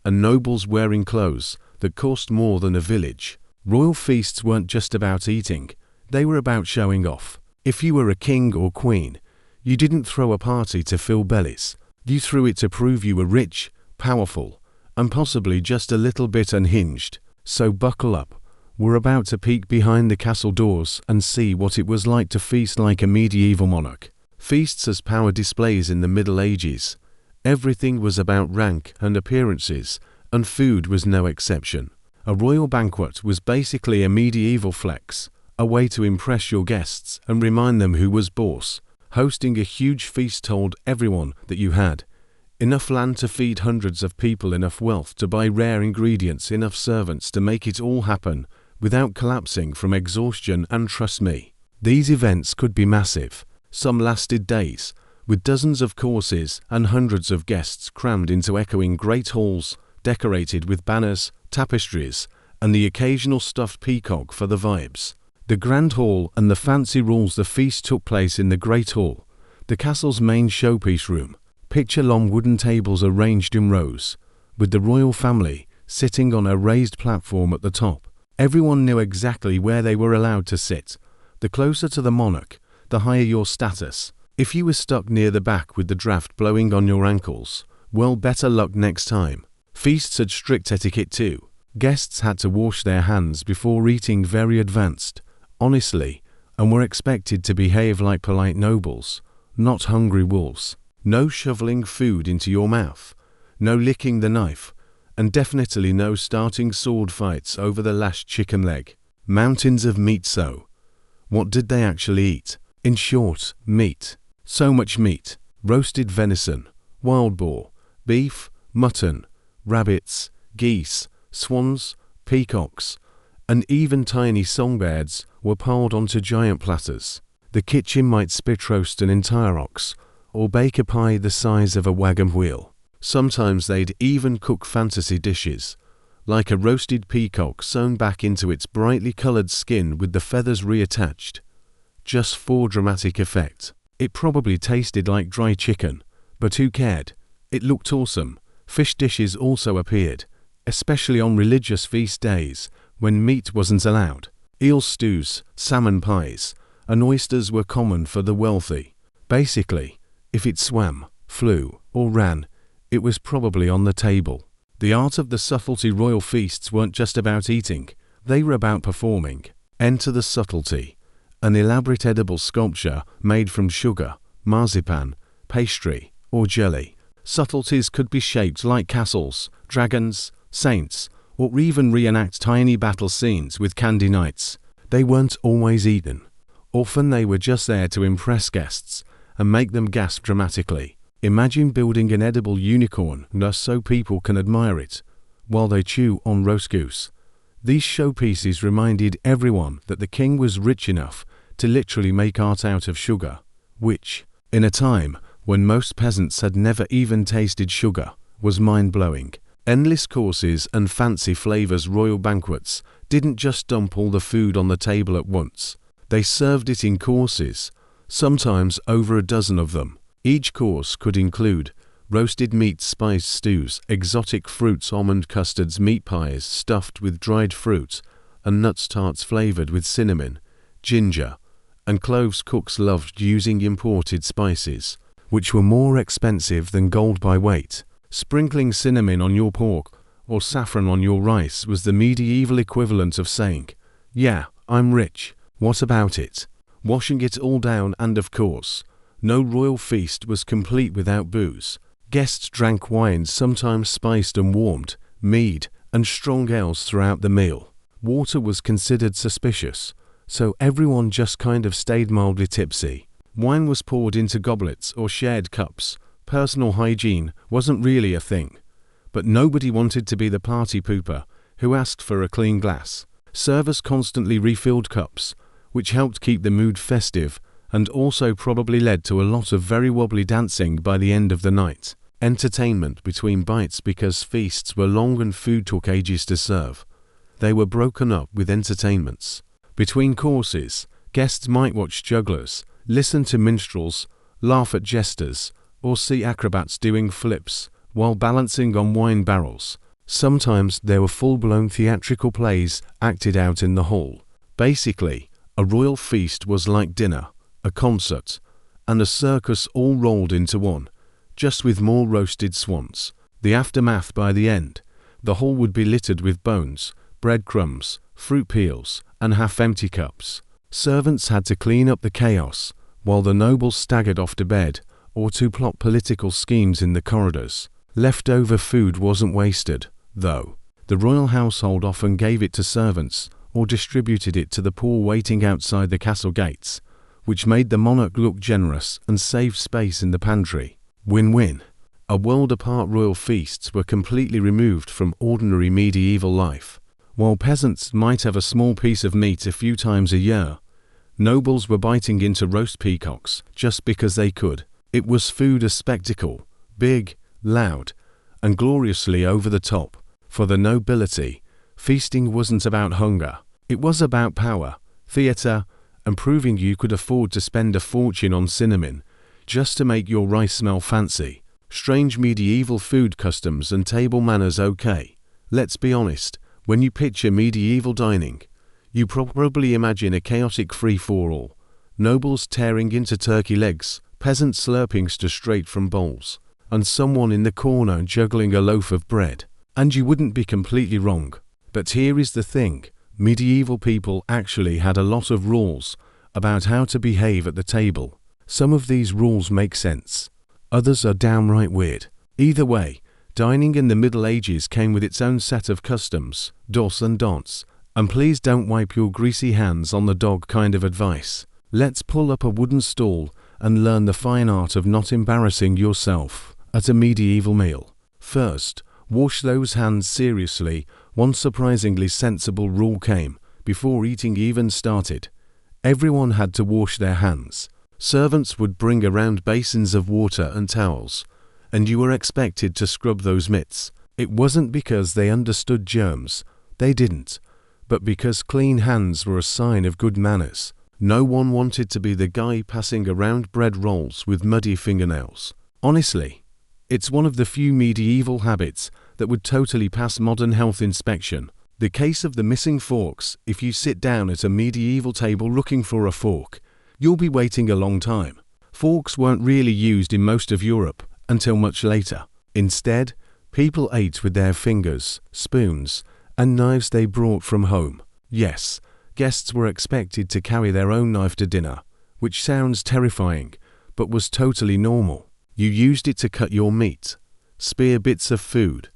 Speaker 1: and nobles wearing clothes that cost more than a village. Royal feasts weren't just about eating, they were about showing off. If you were a king or queen, you didn't throw a party to fill bellies. You threw it to prove you were rich, powerful, and possibly just a little bit unhinged. So buckle up. We're about to peek behind the castle doors and see what it was like to feast like a medieval monarch. Feasts as power displays in the Middle Ages. Everything was about rank and appearances, and food was no exception. A royal banquet was basically a medieval flex, a way to impress your guests and remind them who was boss. Hosting a huge feast told everyone that you had enough land to feed hundreds of people, enough wealth to buy rare ingredients, enough servants to make it all happen without collapsing from exhaustion. And trust me, these events could be massive. Some lasted days, with dozens of courses and hundreds of guests crammed into echoing great halls decorated with banners, tapestries, and the occasional stuffed peacock for the vibes. The Grand Hall and the fancy rules. The feast took place in the Great Hall, the castle's main showpiece room. Picture long wooden tables arranged in rows, with the royal family sitting on a raised platform at the top. Everyone knew exactly where they were allowed to sit. The closer to the monarch, the higher your status. If you were stuck near the back with the draft blowing on your ankles, well, better luck next time. Feasts had strict etiquette too. Guests had to wash their hands before eating very advanced, honestly, and were expected to behave like polite nobles, not hungry wolves. No shoveling food into your mouth, no licking the knife, and definitely no starting sword fights over the last chicken leg. Mountains of meat. So, what did they actually eat? In short, meat. So much meat: roasted venison, wild boar, beef, mutton, rabbits, geese, swans, peacocks, and even tiny songbirds were piled onto giant platters. The kitchen might spit roast an entire ox, or bake a pie the size of a wagon wheel. Sometimes they'd even cook fantasy dishes, like a roasted peacock sewn back into its brightly colored skin with the feathers reattached, just for dramatic effect. It probably tasted like dry chicken, but who cared? It looked awesome. Fish dishes also appeared, especially on religious feast days when meat wasn't allowed. Eel stews, salmon pies, and oysters were common for the wealthy. Basically, if it swam, flew, or ran, it was probably on the table. The art of the subtlety. Royal feasts weren't just about eating, they were about performing. Enter the subtlety: an elaborate edible sculpture made from sugar, marzipan, pastry, or jelly. Subtleties could be shaped like castles, dragons, saints, or even reenact tiny battle scenes with candy knights. They weren't always eaten. Often they were just there to impress guests and make them gasp dramatically. Imagine building an edible unicorn just so people can admire it while they chew on roast goose. These showpieces reminded everyone that the king was rich enough to literally make art out of sugar, which, in a time when most peasants had never even tasted sugar, was mind-blowing. Endless courses and fancy flavors. Royal banquets didn't just dump all the food on the table at once. They served it in courses, sometimes over a dozen of them. Each course could include roasted meat, spiced stews, exotic fruits, almond custards, meat pies stuffed with dried fruit, and nuts tarts flavored with cinnamon, ginger, and cloves. Cooks loved using imported spices, which were more expensive than gold by weight. Sprinkling cinnamon on your pork or saffron on your rice was the medieval equivalent of saying, "Yeah, I'm rich. What about it?" Washing it all down, and of course, no royal feast was complete without booze. Guests drank wines, sometimes spiced and warmed, mead, and strong ales throughout the meal. Water was considered suspicious, so everyone just kind of stayed mildly tipsy. Wine was poured into goblets or shared cups. Personal hygiene wasn't really a thing, but nobody wanted to be the party pooper who asked for a clean glass. Servers constantly refilled cups, which helped keep the mood festive and also probably led to a lot of very wobbly dancing by the end of the night. Entertainment between bites. Because feasts were long and food took ages to serve, they were broken up with entertainments. Between courses, guests might watch jugglers, listen to minstrels, laugh at jesters, or see acrobats doing flips while balancing on wine barrels. Sometimes there were full-blown theatrical plays acted out in the hall. Basically, a royal feast was like dinner, a concert, and a circus all rolled into one, just with more roasted swans. The aftermath: by the end, the hall would be littered with bones, breadcrumbs, fruit peels, and half-empty cups. Servants had to clean up the chaos, while the nobles staggered off to bed or to plot political schemes in the corridors. Leftover food wasn't wasted, though. The royal household often gave it to servants or distributed it to the poor waiting outside the castle gates, which made the monarch look generous and saved space in the pantry. Win-win. A world apart. Royal feasts were completely removed from ordinary medieval life. While peasants might have a small piece of meat a few times a year, nobles were biting into roast peacocks just because they could. It was food a spectacle, big, loud, and gloriously over the top. For the nobility, feasting wasn't about hunger. It was about power, theater, and proving you could afford to spend a fortune on cinnamon just to make your rice smell fancy. Strange medieval food customs and table manners. Okay, let's be honest, when you picture medieval dining, you probably imagine a chaotic free-for-all. Nobles tearing into turkey legs, peasants slurping straight from bowls, and someone in the corner juggling a loaf of bread. And you wouldn't be completely wrong. But here is the thing, Medieval people actually had a lot of rules about how to behave at the table. Some of these rules make sense. Others are downright weird. Either way, dining in the Middle Ages came with its own set of customs, dos and don'ts, and please don't wipe your greasy hands on the dog kind of advice. Let's pull up a wooden stool and learn the fine art of not embarrassing yourself at a medieval meal. First, wash those hands seriously. One surprisingly sensible rule came before eating even started. Everyone had to wash their hands. Servants would bring around basins of water and towels, and you were expected to scrub those mitts. It wasn't because they understood germs, they didn't, but because clean hands were a sign of good manners. No one wanted to be the guy passing around bread rolls with muddy fingernails. Honestly, it's one of the few medieval habits that would totally pass modern health inspection. The case of the missing forks. If you sit down at a medieval table looking for a fork, you'll be waiting a long time. Forks weren't really used in most of Europe until much later. Instead, people ate with their fingers, spoons, and knives they brought from home. Yes, guests were expected to carry their own knife to dinner, which sounds terrifying, but was totally normal. You used it to cut your meat, spear bits of food,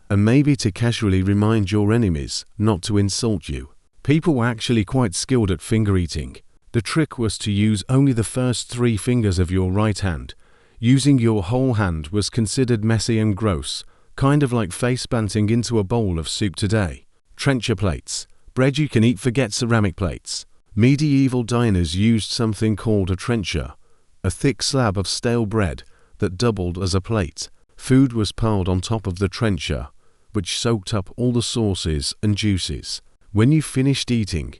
Speaker 1: and maybe to casually remind your enemies not to insult you. People were actually quite skilled at finger eating. The trick was to use only the first 3 fingers of your right hand. Using your whole hand was considered messy and gross, kind of like face planting into a bowl of soup today. Trencher plates. Bread you can eat, forget ceramic plates. Medieval diners used something called a trencher, a thick slab of stale bread that doubled as a plate. Food was piled on top of the trencher, which soaked up all the sauces and juices. When you finished eating,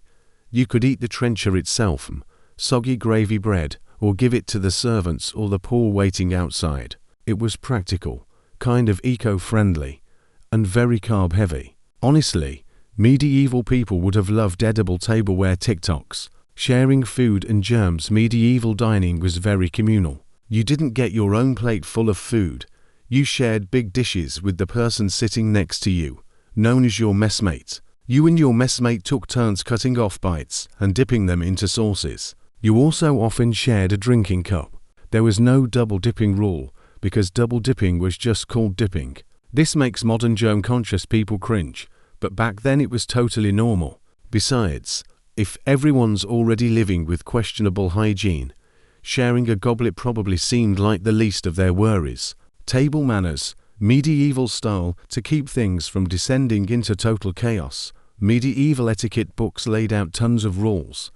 Speaker 1: you could eat the trencher itself, soggy gravy bread, or give it to the servants or the poor waiting outside. It was practical, kind of eco-friendly, and very carb-heavy. Honestly, medieval people would have loved edible tableware TikToks. Sharing food and germs. Medieval dining was very communal. You didn't get your own plate full of food. You shared big dishes with the person sitting next to you, known as your messmate. You and your messmate took turns cutting off bites and dipping them into sauces. You also often shared a drinking cup. There was no double dipping rule, because double dipping was just called dipping. This makes modern germ-conscious people cringe, but back then it was totally normal. Besides, if everyone's already living with questionable hygiene, sharing a goblet probably seemed like the least of their worries. Table manners. Medieval style. To keep things from descending into total chaos, medieval etiquette books laid out tons of rules,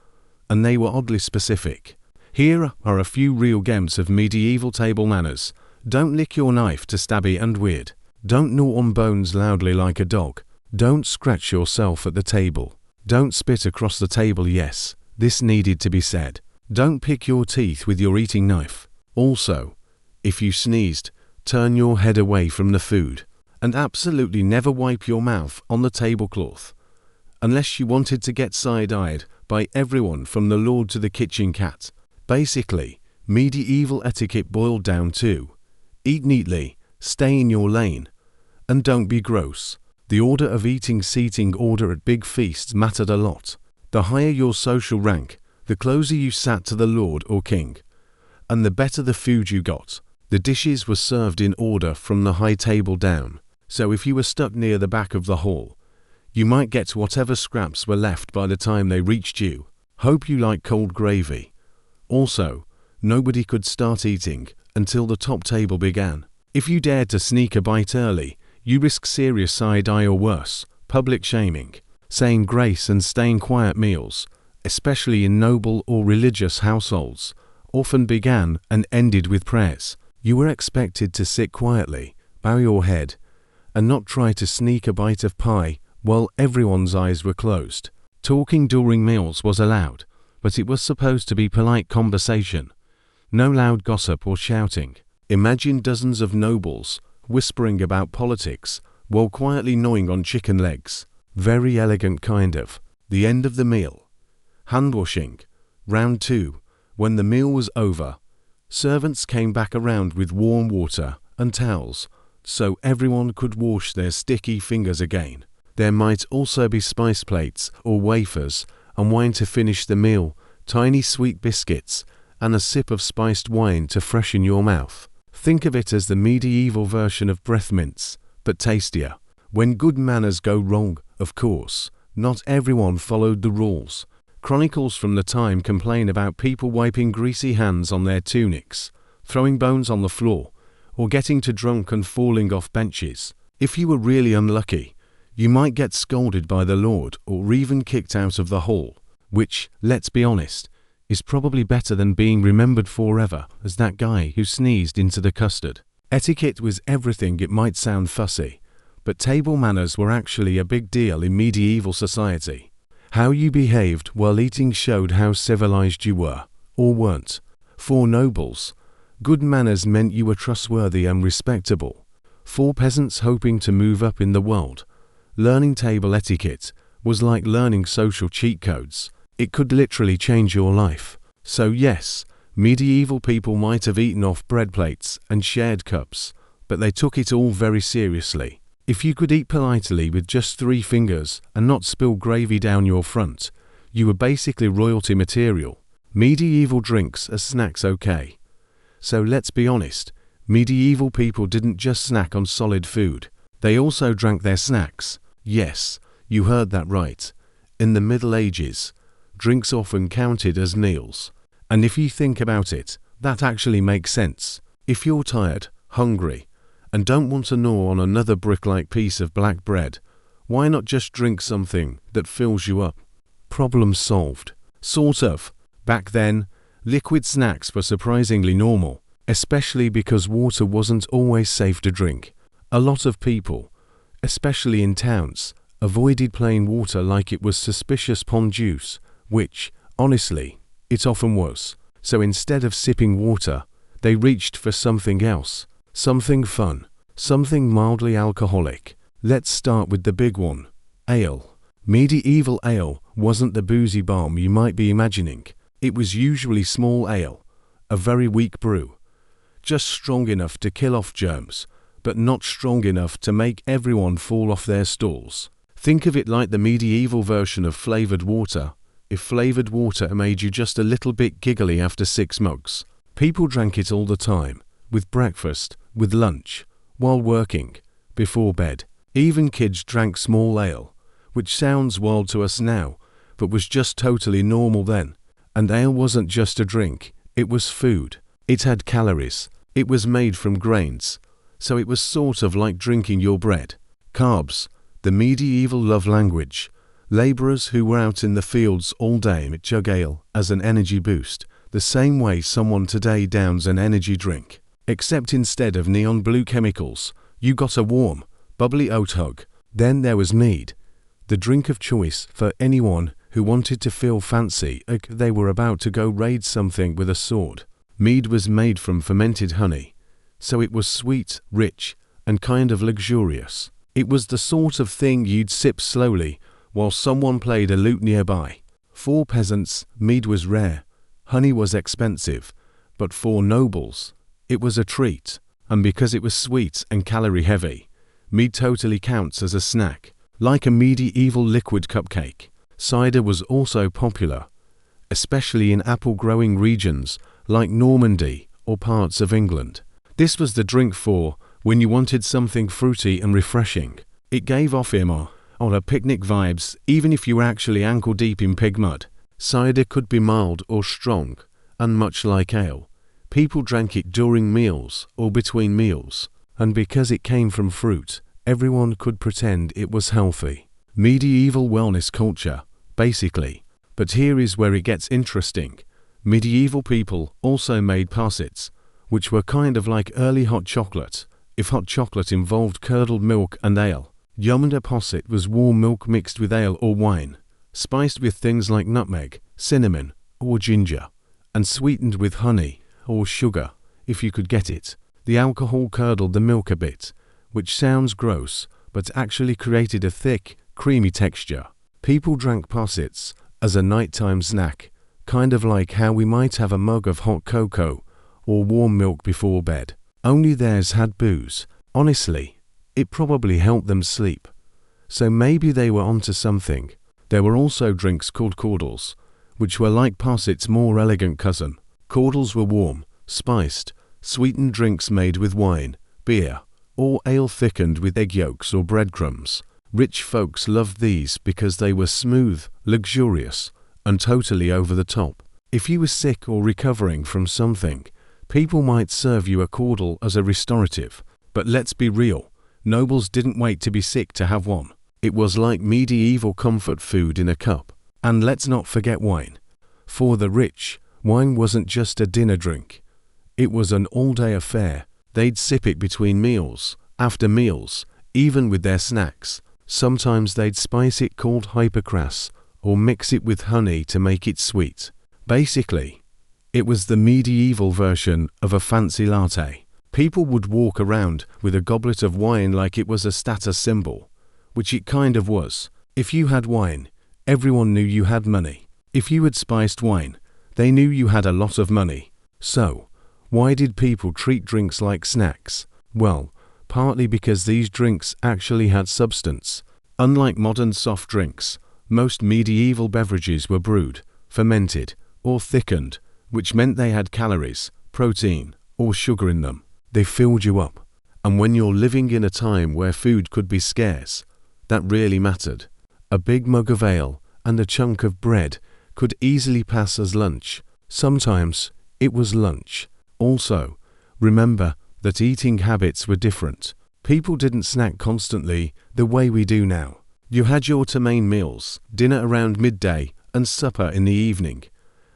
Speaker 1: and they were oddly specific. Here are a few real gems of medieval table manners. Don't lick your knife to stabby and weird. Don't gnaw on bones loudly like a dog. Don't scratch yourself at the table. Don't spit across the table. Yes, this needed to be said. Don't pick your teeth with your eating knife. Also, if you sneezed, turn your head away from the food. And absolutely never wipe your mouth on the tablecloth, unless you wanted to get side-eyed by everyone from the lord to the kitchen cat. Basically, medieval etiquette boiled down to: eat neatly, stay in your lane, and don't be gross. The order of eating. Seating order at big feasts mattered a lot. The higher your social rank, the closer you sat to the lord or king, and the better the food you got. The dishes were served in order from the high table down, so if you were stuck near the back of the hall, you might get whatever scraps were left by the time they reached you. Hope you like cold gravy. Also, nobody could start eating until the top table began. If you dared to sneak a bite early, you risk serious side-eye or worse, public shaming. Saying grace and staying quiet. Meals, especially in noble or religious households, often began and ended with prayers. You were expected to sit quietly, bow your head, and not try to sneak a bite of pie while everyone's eyes were closed. Talking during meals was allowed, but it was supposed to be polite conversation. No loud gossip or shouting. Imagine dozens of nobles whispering about politics while quietly gnawing on chicken legs. Very elegant kind of. The end of the meal. Hand washing. Round 2. When the meal was over, servants came back around with warm water and towels, so everyone could wash their sticky fingers again. There might also be spice plates or wafers and wine to finish the meal, tiny sweet biscuits, and a sip of spiced wine to freshen your mouth. Think of it as the medieval version of breath mints, but tastier. When good manners go wrong, of course, not everyone followed the rules. Chronicles from the time complain about people wiping greasy hands on their tunics, throwing bones on the floor, or getting too drunk and falling off benches. If you were really unlucky, you might get scolded by the Lord or even kicked out of the hall, which, let's be honest, is probably better than being remembered forever as that guy who sneezed into the custard. Etiquette was everything. It might sound fussy, but table manners were actually a big deal in medieval society. How you behaved while eating showed how civilized you were, or weren't. For nobles, good manners meant you were trustworthy and respectable. For peasants hoping to move up in the world, learning table etiquette was like learning social cheat codes. It could literally change your life. So yes, medieval people might have eaten off bread plates and shared cups, but they took it all very seriously. If you could eat politely with just 3 fingers and not spill gravy down your front, you were basically royalty material. Medieval drinks as snacks, okay. So let's be honest, medieval people didn't just snack on solid food. They also drank their snacks. Yes, you heard that right. In the Middle Ages, drinks often counted as meals. And if you think about it, that actually makes sense. If you're tired, hungry, and don't want to gnaw on another brick-like piece of black bread, why not just drink something that fills you up? Problem solved. Sort of. Back then, liquid snacks were surprisingly normal, especially because water wasn't always safe to drink. A lot of people, especially in towns, avoided plain water like it was suspicious pond juice, which, honestly, it often was. So instead of sipping water, they reached for something else, something fun, something mildly alcoholic. Let's start with the big one, ale. Medieval ale wasn't the boozy bomb you might be imagining. It was usually small ale, a very weak brew, just strong enough to kill off germs, but not strong enough to make everyone fall off their stools. Think of it like the medieval version of flavored water. If flavored water made you just a little bit giggly after 6 mugs, people drank it all the time, with breakfast, with lunch, while working, before bed. Even kids drank small ale, which sounds wild to us now, but was just totally normal then. And ale wasn't just a drink, it was food. It had calories. It was made from grains, so it was sort of like drinking your bread. Carbs, the medieval love language. Labourers who were out in the fields all day might chug ale as an energy boost, the same way someone today downs an energy drink. Except instead of neon blue chemicals, you got a warm, bubbly oat hug. Then there was mead, the drink of choice for anyone who wanted to feel fancy like they were about to go raid something with a sword. Mead was made from fermented honey, so it was sweet, rich, and kind of luxurious. It was the sort of thing you'd sip slowly while someone played a lute nearby. For peasants, mead was rare, honey was expensive, but for nobles, it was a treat. And because it was sweet and calorie heavy, mead totally counts as a snack, like a medieval liquid cupcake. Cider was also popular, especially in apple-growing regions like Normandy or parts of England. This was the drink for when you wanted something fruity and refreshing. It gave off or picnic vibes even if you were actually ankle-deep in pig mud. Cider could be mild or strong, and much like ale, people drank it during meals or between meals, and because it came from fruit, everyone could pretend it was healthy. Medieval wellness culture, basically. But here is where it gets interesting. Medieval people also made passets, which were kind of like early hot chocolate, if hot chocolate involved curdled milk and ale. Yummed posset was warm milk mixed with ale or wine, spiced with things like nutmeg, cinnamon, or ginger, and sweetened with honey or sugar, if you could get it. The alcohol curdled the milk a bit, which sounds gross, but actually created a thick, creamy texture. People drank possets as a nighttime snack, kind of like how we might have a mug of hot cocoa or warm milk before bed. Only theirs had booze. Honestly, it probably helped them sleep. so maybe they were onto something. There were also drinks called caudles, which were like posset's more elegant cousin. Caudles were warm, spiced, sweetened drinks made with wine, beer, or ale thickened with egg yolks or breadcrumbs. Rich folks loved these because they were smooth, luxurious, and totally over the top. If you were sick or recovering from something, people might serve you a caudle as a restorative. But let's be real, nobles didn't wait to be sick to have one. It was like medieval comfort food in a cup. And let's not forget wine. For the rich, wine wasn't just a dinner drink. It was an all-day affair. They'd sip it between meals, after meals, even with their snacks. Sometimes they'd spice it called hypercras, or mix it with honey to make it sweet. Basically, it was the medieval version of a fancy latte. People would walk around with a goblet of wine like it was a status symbol, which it kind of was. If you had wine, everyone knew you had money. If you had spiced wine, they knew you had a lot of money. So, why did people treat drinks like snacks? Well, partly because these drinks actually had substance. Unlike modern soft drinks, most medieval beverages were brewed, fermented, or thickened, which meant they had calories, protein, or sugar in them. They filled you up. And when you're living in a time where food could be scarce, that really mattered. A big mug of ale and a chunk of bread could easily pass as lunch. Sometimes it was lunch. Also, remember that eating habits were different. People didn't snack constantly the way we do now. You had your two main meals, dinner around midday and supper in the evening,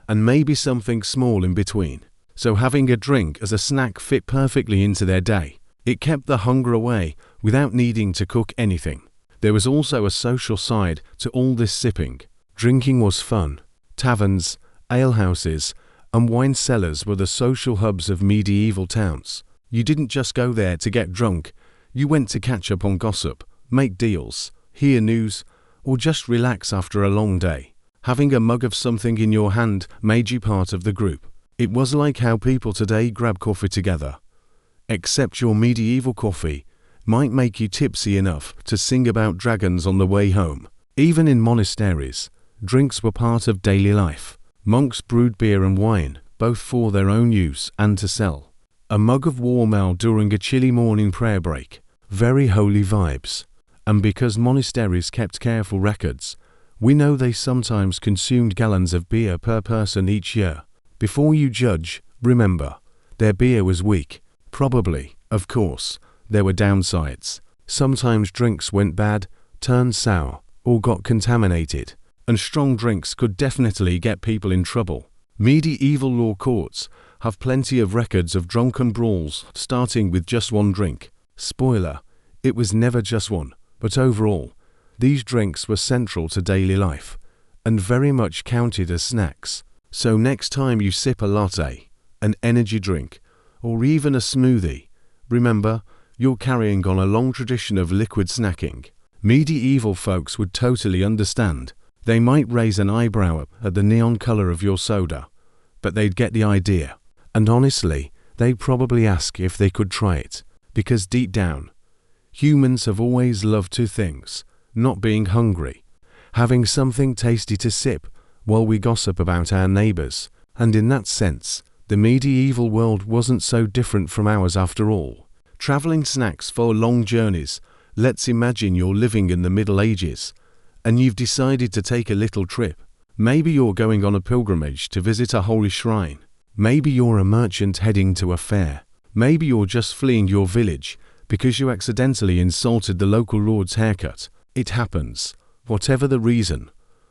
Speaker 1: and maybe something small in between. So having a drink as a snack fit perfectly into their day. It kept the hunger away without needing to cook anything. There was also a social side to all this sipping. Drinking was fun. Taverns, alehouses, and wine cellars were the social hubs of medieval towns. You didn't just go there to get drunk, you went to catch up on gossip, make deals, hear news, or just relax after a long day. Having a mug of something in your hand made you part of the group. It was like how people today grab coffee together. Except your medieval coffee might make you tipsy enough to sing about dragons on the way home. Even in monasteries, drinks were part of daily life. Monks brewed beer and wine, both for their own use and to sell. A mug of warm ale during a chilly morning prayer break. Very holy vibes. And because monasteries kept careful records, we know they sometimes consumed gallons of beer per person each year. Before you judge, remember, their beer was weak. Probably, of course, there were downsides. Sometimes drinks went bad, turned sour, or got contaminated. And strong drinks could definitely get people in trouble. Medieval law courts have plenty of records of drunken brawls starting with just one drink. Spoiler, it was never just one, but overall, these drinks were central to daily life, and very much counted as snacks. So next time you sip a latte, an energy drink, or even a smoothie, remember, you're carrying on a long tradition of liquid snacking. Medieval folks would totally understand. They might raise an eyebrow at the neon color of your soda, but they'd get the idea. And honestly, they'd probably ask if they could try it, because deep down, humans have always loved two things: not being hungry, having something tasty to sip while we gossip about our neighbors. And in that sense, the medieval world wasn't so different from ours after all. Traveling snacks for long journeys. Let's imagine you're living in the Middle Ages, and you've decided to take a little trip. Maybe you're going on a pilgrimage to visit a holy shrine. Maybe you're a merchant heading to a fair. Maybe you're just fleeing your village because you accidentally insulted the local lord's haircut. It happens. Whatever the reason,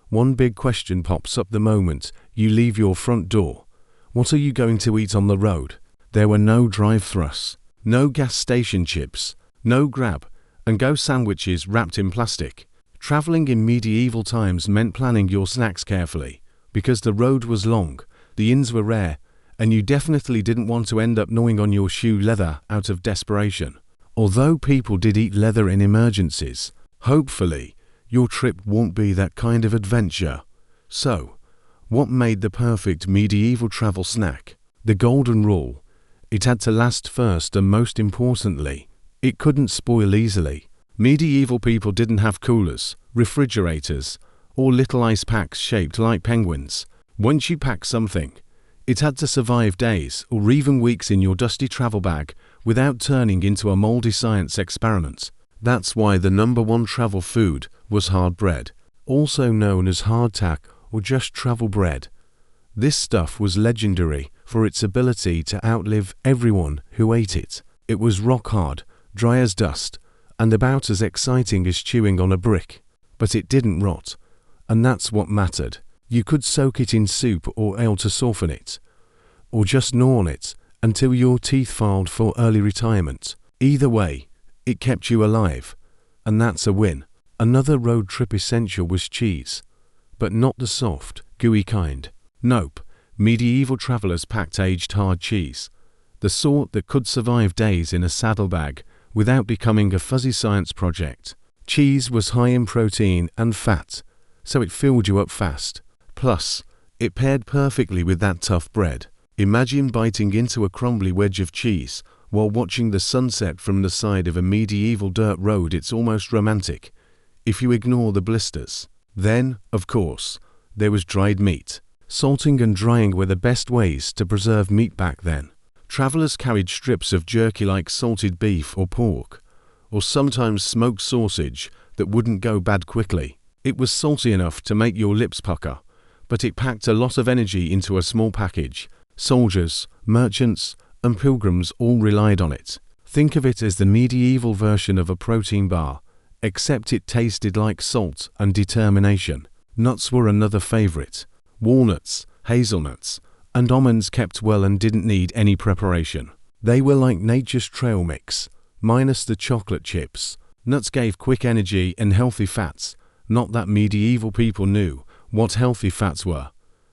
Speaker 1: one big question pops up the moment you leave your front door. What are you going to eat on the road? There were no drive-thrus, no gas station chips, no grab-and-go sandwiches wrapped in plastic. Traveling in medieval times meant planning your snacks carefully, because the road was long, the inns were rare, and you definitely didn't want to end up gnawing on your shoe leather out of desperation. Although people did eat leather in emergencies, hopefully your trip won't be that kind of adventure. So, what made the perfect medieval travel snack? The golden rule. It had to last first, and most importantly, it couldn't spoil easily. Medieval people didn't have coolers, refrigerators, or little ice packs shaped like penguins. Once you packed something, it had to survive days or even weeks in your dusty travel bag without turning into a moldy science experiment. That's why the #1 travel food was hard bread, also known as hardtack or just travel bread. This stuff was legendary for its ability to outlive everyone who ate it. It was rock hard, dry as dust, and about as exciting as chewing on a brick. But it didn't rot, and that's what mattered. You could soak it in soup or ale to soften it, or just gnaw on it until your teeth filed for early retirement. Either way, it kept you alive, and that's a win. Another road trip essential was cheese, but not the soft, gooey kind. Nope, medieval travelers packed aged hard cheese, the sort that could survive days in a saddlebag without becoming a fuzzy science project. Cheese was high in protein and fat, so it filled you up fast. Plus, it paired perfectly with that tough bread. Imagine biting into a crumbly wedge of cheese while watching the sunset from the side of a medieval dirt road. It's almost romantic, if you ignore the blisters. Then, of course, there was dried meat. Salting and drying were the best ways to preserve meat back then. Travelers carried strips of jerky like salted beef or pork, or sometimes smoked sausage that wouldn't go bad quickly. It was salty enough to make your lips pucker, but it packed a lot of energy into a small package. Soldiers, merchants, and pilgrims all relied on it. Think of it as the medieval version of a protein bar, except it tasted like salt and determination. Nuts were another favorite. Walnuts, hazelnuts, and almonds kept well and didn't need any preparation. They were like nature's trail mix, minus the chocolate chips. Nuts gave quick energy and healthy fats. Not that medieval people knew what healthy fats were.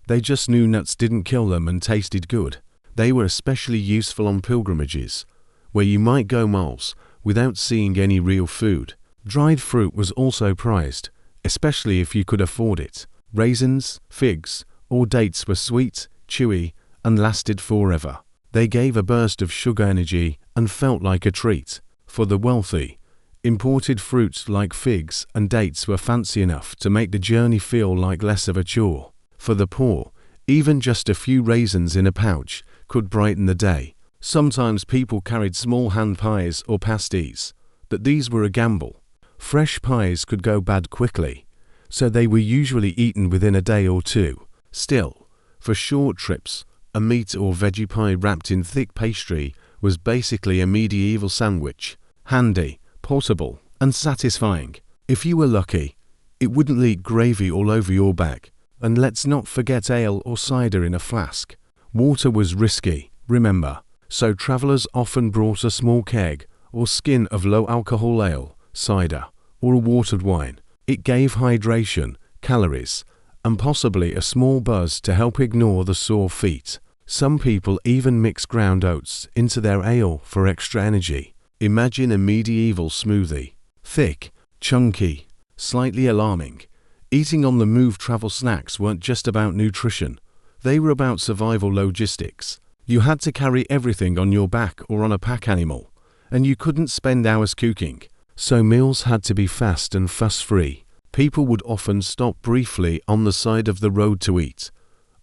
Speaker 1: They just knew nuts didn't kill them and tasted good. They were especially useful on pilgrimages, where you might go miles without seeing any real food. Dried fruit was also prized, especially if you could afford it. Raisins, figs, or dates were sweet, chewy, and lasted forever. They gave a burst of sugar energy and felt like a treat. For the wealthy, imported fruits like figs and dates were fancy enough to make the journey feel like less of a chore. For the poor, even just a few raisins in a pouch could brighten the day. Sometimes people carried small hand pies or pasties, but these were a gamble. Fresh pies could go bad quickly, so they were usually eaten within a day or two. Still, for short trips, a meat or veggie pie wrapped in thick pastry was basically a medieval sandwich. Handy, portable, and satisfying. If you were lucky, it wouldn't leak gravy all over your back. And let's not forget ale or cider in a flask. Water was risky, remember, so travelers often brought a small keg or skin of low-alcohol ale, cider, or a watered wine. It gave hydration, calories, and possibly a small buzz to help ignore the sore feet. Some people even mixed ground oats into their ale for extra energy. Imagine a medieval smoothie. Thick, chunky, slightly alarming. Eating on the move travel snacks weren't just about nutrition. They were about survival logistics. You had to carry everything on your back or on a pack animal, and you couldn't spend hours cooking. So meals had to be fast and fuss-free. People would often stop briefly on the side of the road to eat,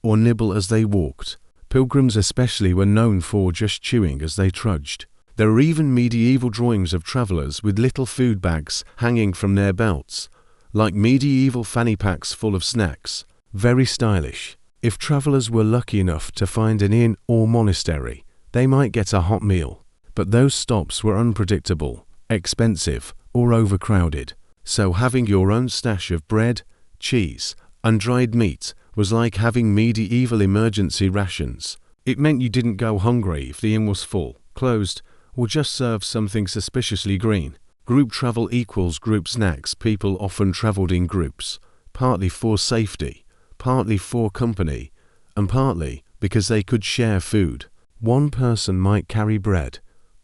Speaker 1: or nibble as they walked. Pilgrims especially were known for just chewing as they trudged. There are even medieval drawings of travelers with little food bags hanging from their belts, like medieval fanny packs full of snacks. Very stylish. If travelers were lucky enough to find an inn or monastery, they might get a hot meal. But those stops were unpredictable, expensive, or overcrowded. So having your own stash of bread, cheese, and dried meat was like having medieval emergency rations. It meant you didn't go hungry if the inn was full, closed, or just served something suspiciously green. Group travel equals group snacks. People often traveled in groups, partly for safety, partly for company, and partly because they could share food. One person might carry bread,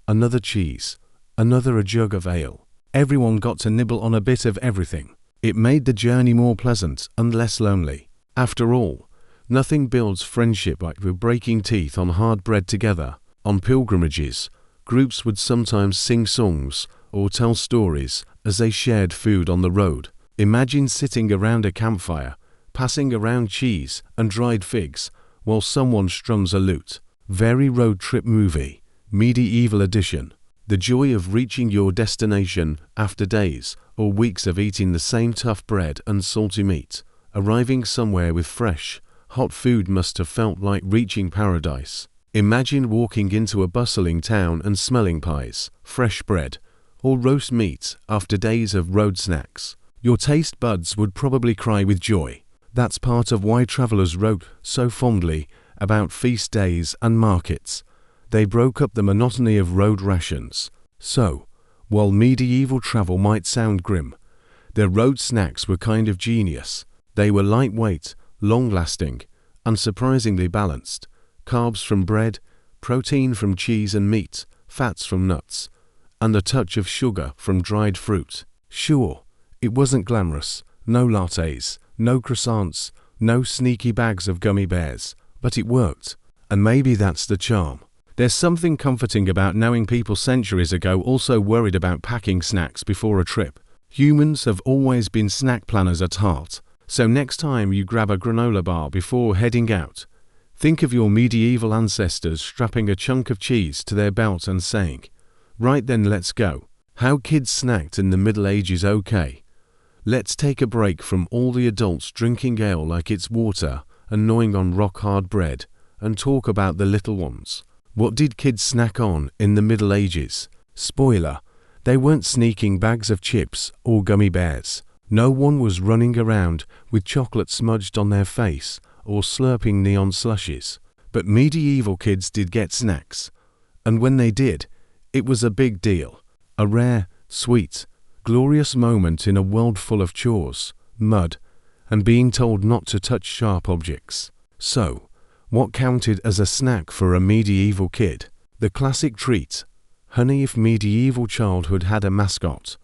Speaker 1: another cheese, another a jug of ale. Everyone got to nibble on a bit of everything. It made the journey more pleasant and less lonely. After all, nothing builds friendship like breaking teeth on hard bread together. On pilgrimages, groups would sometimes sing songs or tell stories as they shared food on the road. Imagine sitting around a campfire, passing around cheese and dried figs while someone strums a lute. Very road trip movie, medieval edition. The joy of reaching your destination after days or weeks of eating the same tough bread and salty meat. Arriving somewhere with fresh, hot food must have felt like reaching paradise. Imagine walking into a bustling town and smelling pies, fresh bread, or roast meat after days of road snacks. Your taste buds would probably cry with joy. That's part of why travelers wrote so fondly about feast days and markets. They broke up the monotony of road rations. So, while medieval travel might sound grim, their road snacks were kind of genius. They were lightweight, long-lasting, and surprisingly balanced. Carbs from bread, protein from cheese and meat, fats from nuts, and a touch of sugar from dried fruit. Sure, it wasn't glamorous, no lattes, no croissants, no sneaky bags of gummy bears, but it worked, and maybe that's the charm. There's something comforting about knowing people centuries ago also worried about packing snacks before a trip. Humans have always been snack planners at heart, so next time you grab a granola bar before heading out, think of your medieval ancestors strapping a chunk of cheese to their belt and saying, "Right then, let's go." How kids snacked in the Middle Ages. Okay, let's take a break from all the adults drinking ale like it's water and gnawing on rock-hard bread and talk about the little ones. What did kids snack on in the Middle Ages? Spoiler, they weren't sneaking bags of chips or gummy bears. No one was running around with chocolate smudged on their face or slurping neon slushies. But medieval kids did get snacks. And when they did, it was a big deal. A rare, sweet, glorious moment in a world full of chores, mud, and being told not to touch sharp objects. So, what counted as a snack for a medieval kid? The classic treat. Honey. If medieval childhood had a mascot,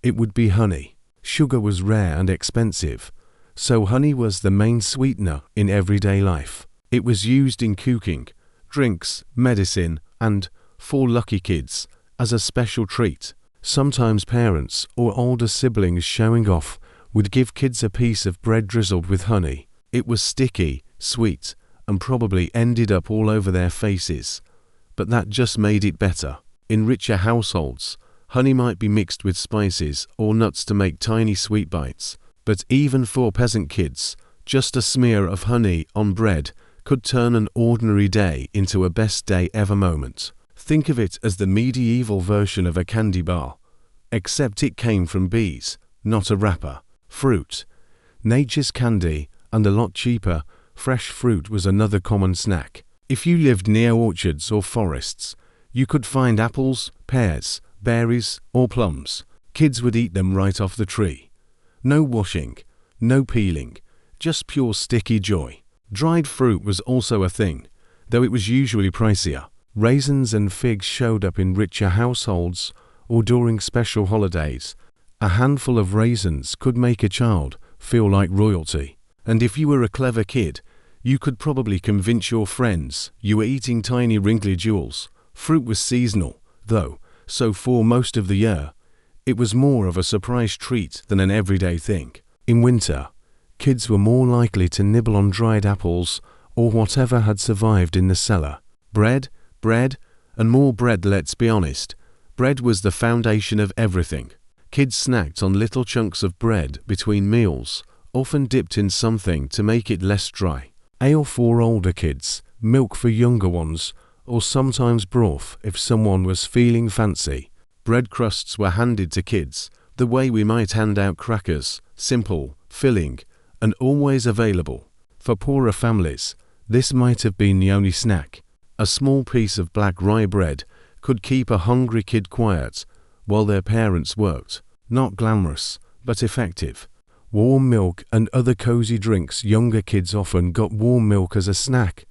Speaker 1: it would be honey. Sugar was rare and expensive, so honey was the main sweetener in everyday life. It was used in cooking, drinks, medicine, and, for lucky kids, as a special treat. Sometimes parents or older siblings showing off would give kids a piece of bread drizzled with honey. It was sticky, sweet, and probably ended up all over their faces. But that just made it better. In richer households, honey might be mixed with spices or nuts to make tiny sweet bites. But even for peasant kids, just a smear of honey on bread could turn an ordinary day into a best day ever moment. Think of it as the medieval version of a candy bar, except it came from bees, not a wrapper. Fruit. Nature's candy, and a lot cheaper. Fresh fruit was another common snack. If you lived near orchards or forests, you could find apples, pears, berries, or plums. Kids would eat them right off the tree. No washing, no peeling, just pure sticky joy. Dried fruit was also a thing, though it was usually pricier. Raisins and figs showed up in richer households or during special holidays. A handful of raisins could make a child feel like royalty. And if you were a clever kid, you could probably convince your friends you were eating tiny wrinkly jewels. Fruit was seasonal, though, so for most of the year, it was more of a surprise treat than an everyday thing. In winter, kids were more likely to nibble on dried apples or whatever had survived in the cellar. Bread, and more bread. Let's be honest, bread was the foundation of everything. Kids snacked on little chunks of bread between meals, often dipped in something to make it less dry. Ale for older kids, milk for younger ones, or sometimes broth if someone was feeling fancy. Bread crusts were handed to kids, the way we might hand out crackers, simple, filling, and always available. For poorer families, this might have been the only snack. A small piece of black rye bread could keep a hungry kid quiet while their parents worked. Not glamorous, but effective. Warm milk and other cozy drinks. Younger kids often got warm milk as a snack,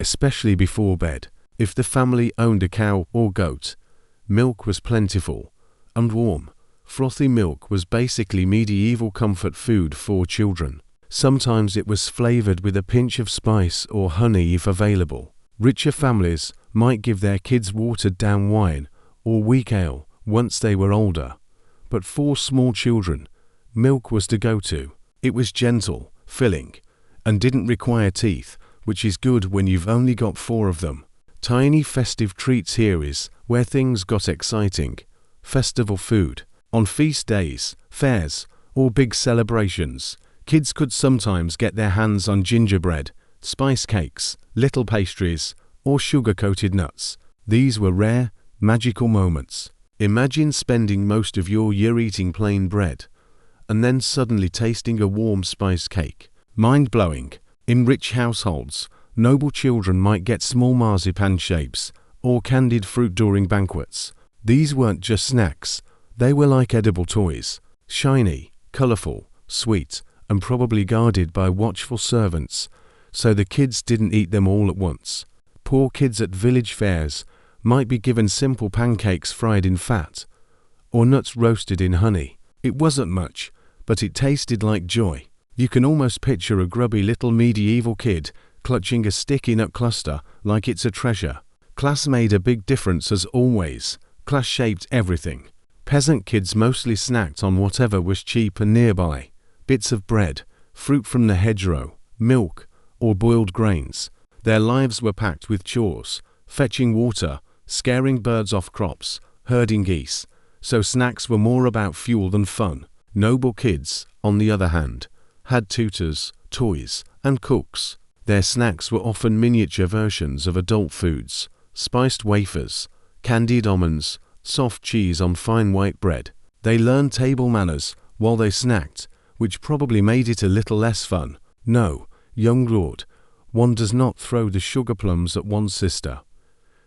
Speaker 1: especially before bed. If the family owned a cow or goat, milk was plentiful and warm. Frothy milk was basically medieval comfort food for children. Sometimes it was flavored with a pinch of spice or honey if available. Richer families might give their kids watered-down wine or weak ale once they were older. But for small children, milk was the go-to. It was gentle, filling, and didn't require teeth, which is good when you've only got 4 of them. Tiny festive treats here is where things got exciting. Festival food. On feast days, fairs, or big celebrations, kids could sometimes get their hands on gingerbread, spice cakes, little pastries, or sugar-coated nuts. These were rare, magical moments. Imagine spending most of your year eating plain bread, and then suddenly tasting a warm spice cake. Mind-blowing. In rich households, noble children might get small marzipan shapes or candied fruit during banquets. These weren't just snacks, they were like edible toys. Shiny, colorful, sweet, and probably guarded by watchful servants, so the kids didn't eat them all at once. Poor kids at village fairs might be given simple pancakes fried in fat, or nuts roasted in honey. It wasn't much, but it tasted like joy. You can almost picture a grubby little medieval kid clutching a sticky nut cluster like it's a treasure. Class made a big difference as always. Class shaped everything. Peasant kids mostly snacked on whatever was cheap and nearby. Bits of bread, fruit from the hedgerow, milk, or boiled grains. Their lives were packed with chores, fetching water, scaring birds off crops, herding geese. So snacks were more about fuel than fun. Noble kids, on the other hand, had tutors, toys, and cooks. Their snacks were often miniature versions of adult foods, spiced wafers, candied almonds, soft cheese on fine white bread. They learned table manners while they snacked, which probably made it a little less fun. No, young lord, one does not throw the sugar plums at one's sister.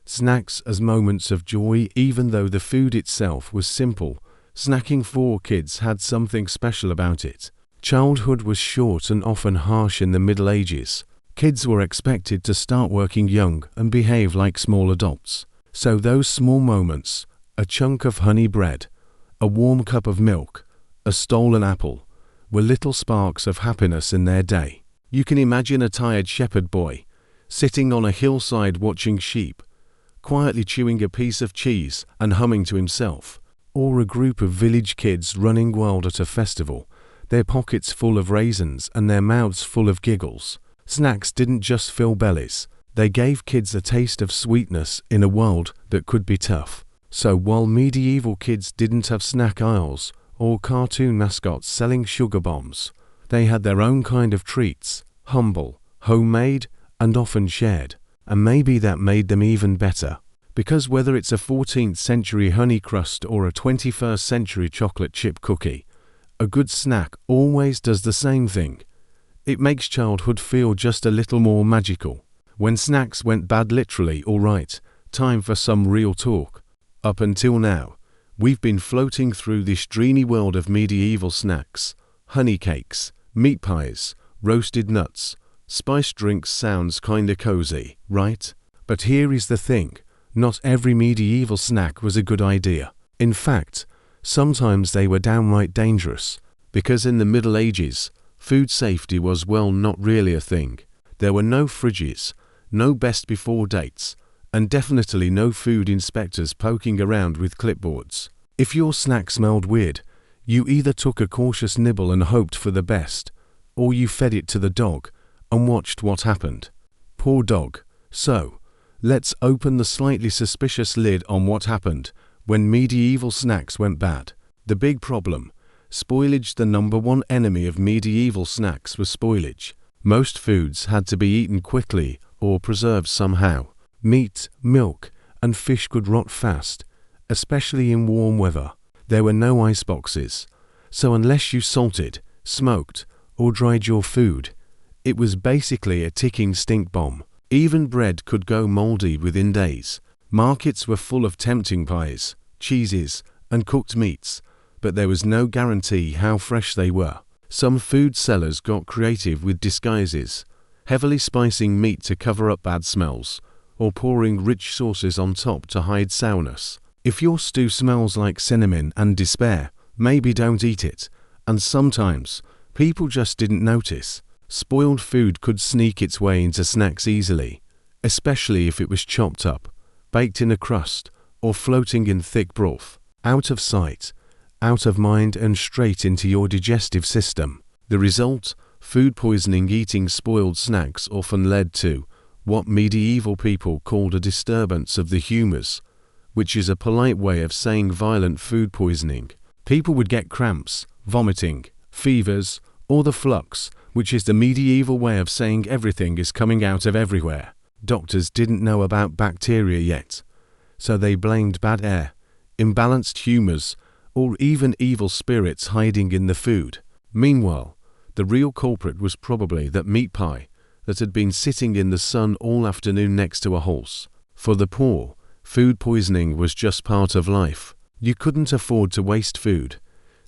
Speaker 1: Snacks as moments of joy, even though the food itself was simple. Snacking for kids had something special about it. Childhood was short and often harsh in the Middle Ages. Kids were expected to start working young and behave like small adults. So those small moments, a chunk of honey bread, a warm cup of milk, a stolen apple, were little sparks of happiness in their day. You can imagine a tired shepherd boy sitting on a hillside watching sheep, quietly chewing a piece of cheese and humming to himself, or a group of village kids running wild at a festival, their pockets full of raisins and their mouths full of giggles. Snacks didn't just fill bellies, they gave kids a taste of sweetness in a world that could be tough. So while medieval kids didn't have snack aisles or cartoon mascots selling sugar bombs, they had their own kind of treats, humble, homemade, and often shared. And maybe that made them even better. Because whether it's a 14th century honey crust or a 21st century chocolate chip cookie, a good snack always does the same thing. It makes childhood feel just a little more magical. When snacks went bad, literally, alright, time for some real talk. Up until now, we've been floating through this dreamy world of medieval snacks. Honey cakes, meat pies, roasted nuts, spiced drinks. Sounds kinda cozy, right? But here is the thing, not every medieval snack was a good idea. In fact, sometimes they were downright dangerous, because in the Middle Ages, food safety was, well, not really a thing. There were no fridges, no best before dates, and definitely no food inspectors poking around with clipboards. If your snack smelled weird, you either took a cautious nibble and hoped for the best, or you fed it to the dog and watched what happened. Poor dog. So, let's open the slightly suspicious lid on what happened when medieval snacks went bad. The big problem. Spoilage. The number one enemy of medieval snacks was spoilage. Most foods had to be eaten quickly or preserved somehow. Meat, milk, and fish could rot fast, especially in warm weather. There were no ice boxes, so unless you salted, smoked, or dried your food, it was basically a ticking stink bomb. Even bread could go moldy within days. Markets were full of tempting pies, cheeses, and cooked meats, but there was no guarantee how fresh they were. Some food sellers got creative with disguises, heavily spicing meat to cover up bad smells, or pouring rich sauces on top to hide sourness. If your stew smells like cinnamon and despair, maybe don't eat it. And sometimes, people just didn't notice. Spoiled food could sneak its way into snacks easily, especially if it was chopped up, baked in a crust, or floating in thick broth. Out of sight, out of mind, and straight into your digestive system. The result? Food poisoning. Eating spoiled snacks often led to what medieval people called a disturbance of the humors, which is a polite way of saying violent food poisoning. People would get cramps, vomiting, fevers, or the flux, which is the medieval way of saying everything is coming out of everywhere. Doctors didn't know about bacteria yet, so they blamed bad air, imbalanced humors, or even evil spirits hiding in the food. Meanwhile, the real culprit was probably that meat pie that had been sitting in the sun all afternoon next to a horse. For the poor, food poisoning was just part of life. You couldn't afford to waste food,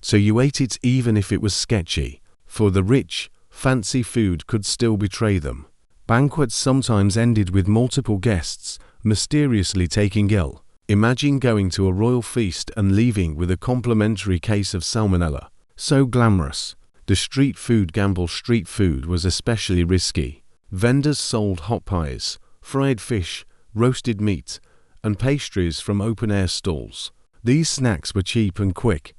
Speaker 1: so you ate it even if it was sketchy. For the rich, fancy food could still betray them. Banquets sometimes ended with multiple guests mysteriously taking ill. Imagine going to a royal feast and leaving with a complimentary case of salmonella. So glamorous. The street food gamble. Street food was especially risky. Vendors sold hot pies, fried fish, roasted meat, and pastries from open-air stalls. These snacks were cheap and quick,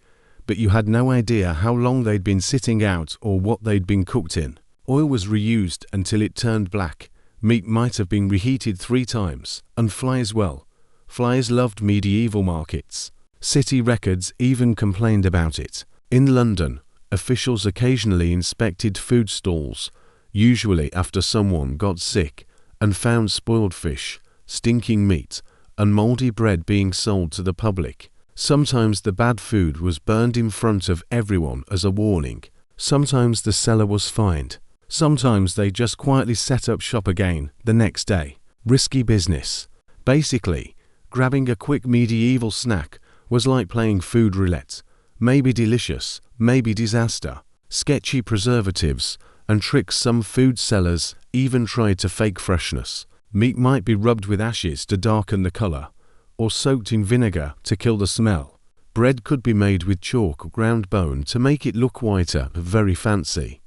Speaker 1: but you had no idea how long they'd been sitting out or what they'd been cooked in. Oil was reused until it turned black. Meat might have been reheated 3 times. And flies, well, flies loved medieval markets. City records even complained about it. In London, officials occasionally inspected food stalls, usually after someone got sick, and found spoiled fish, stinking meat, and moldy bread being sold to the public. Sometimes the bad food was burned in front of everyone as a warning. Sometimes the seller was fined. Sometimes they just quietly set up shop again the next day. Risky business. Basically, grabbing a quick medieval snack was like playing food roulette. Maybe delicious, maybe disaster. Sketchy preservatives and tricks. Some food sellers even tried to fake freshness. Meat might be rubbed with ashes to darken the color, or soaked in vinegar to kill the smell. Bread could be made with chalk or ground bone to make it look whiter, but very fancy.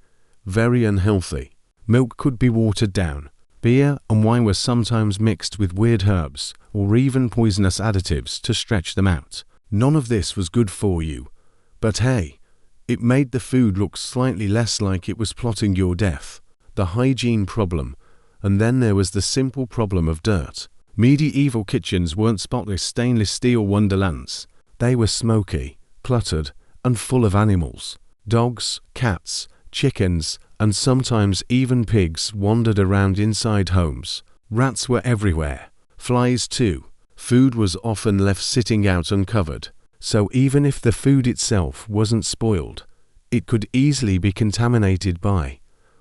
Speaker 1: Very unhealthy. Milk could be watered down. Beer and wine were sometimes mixed with weird herbs, or even poisonous additives to stretch them out. None of this was good for you. But hey, it made the food look slightly less like it was plotting your death. The hygiene problem. And then there was the simple problem of dirt. Medieval kitchens weren't spotless stainless steel wonderlands. They were smoky, cluttered, and full of animals. Dogs, cats, chickens, and sometimes even pigs wandered around inside homes. Rats were everywhere. Flies too. Food was often left sitting out uncovered. So even if the food itself wasn't spoiled, it could easily be contaminated by,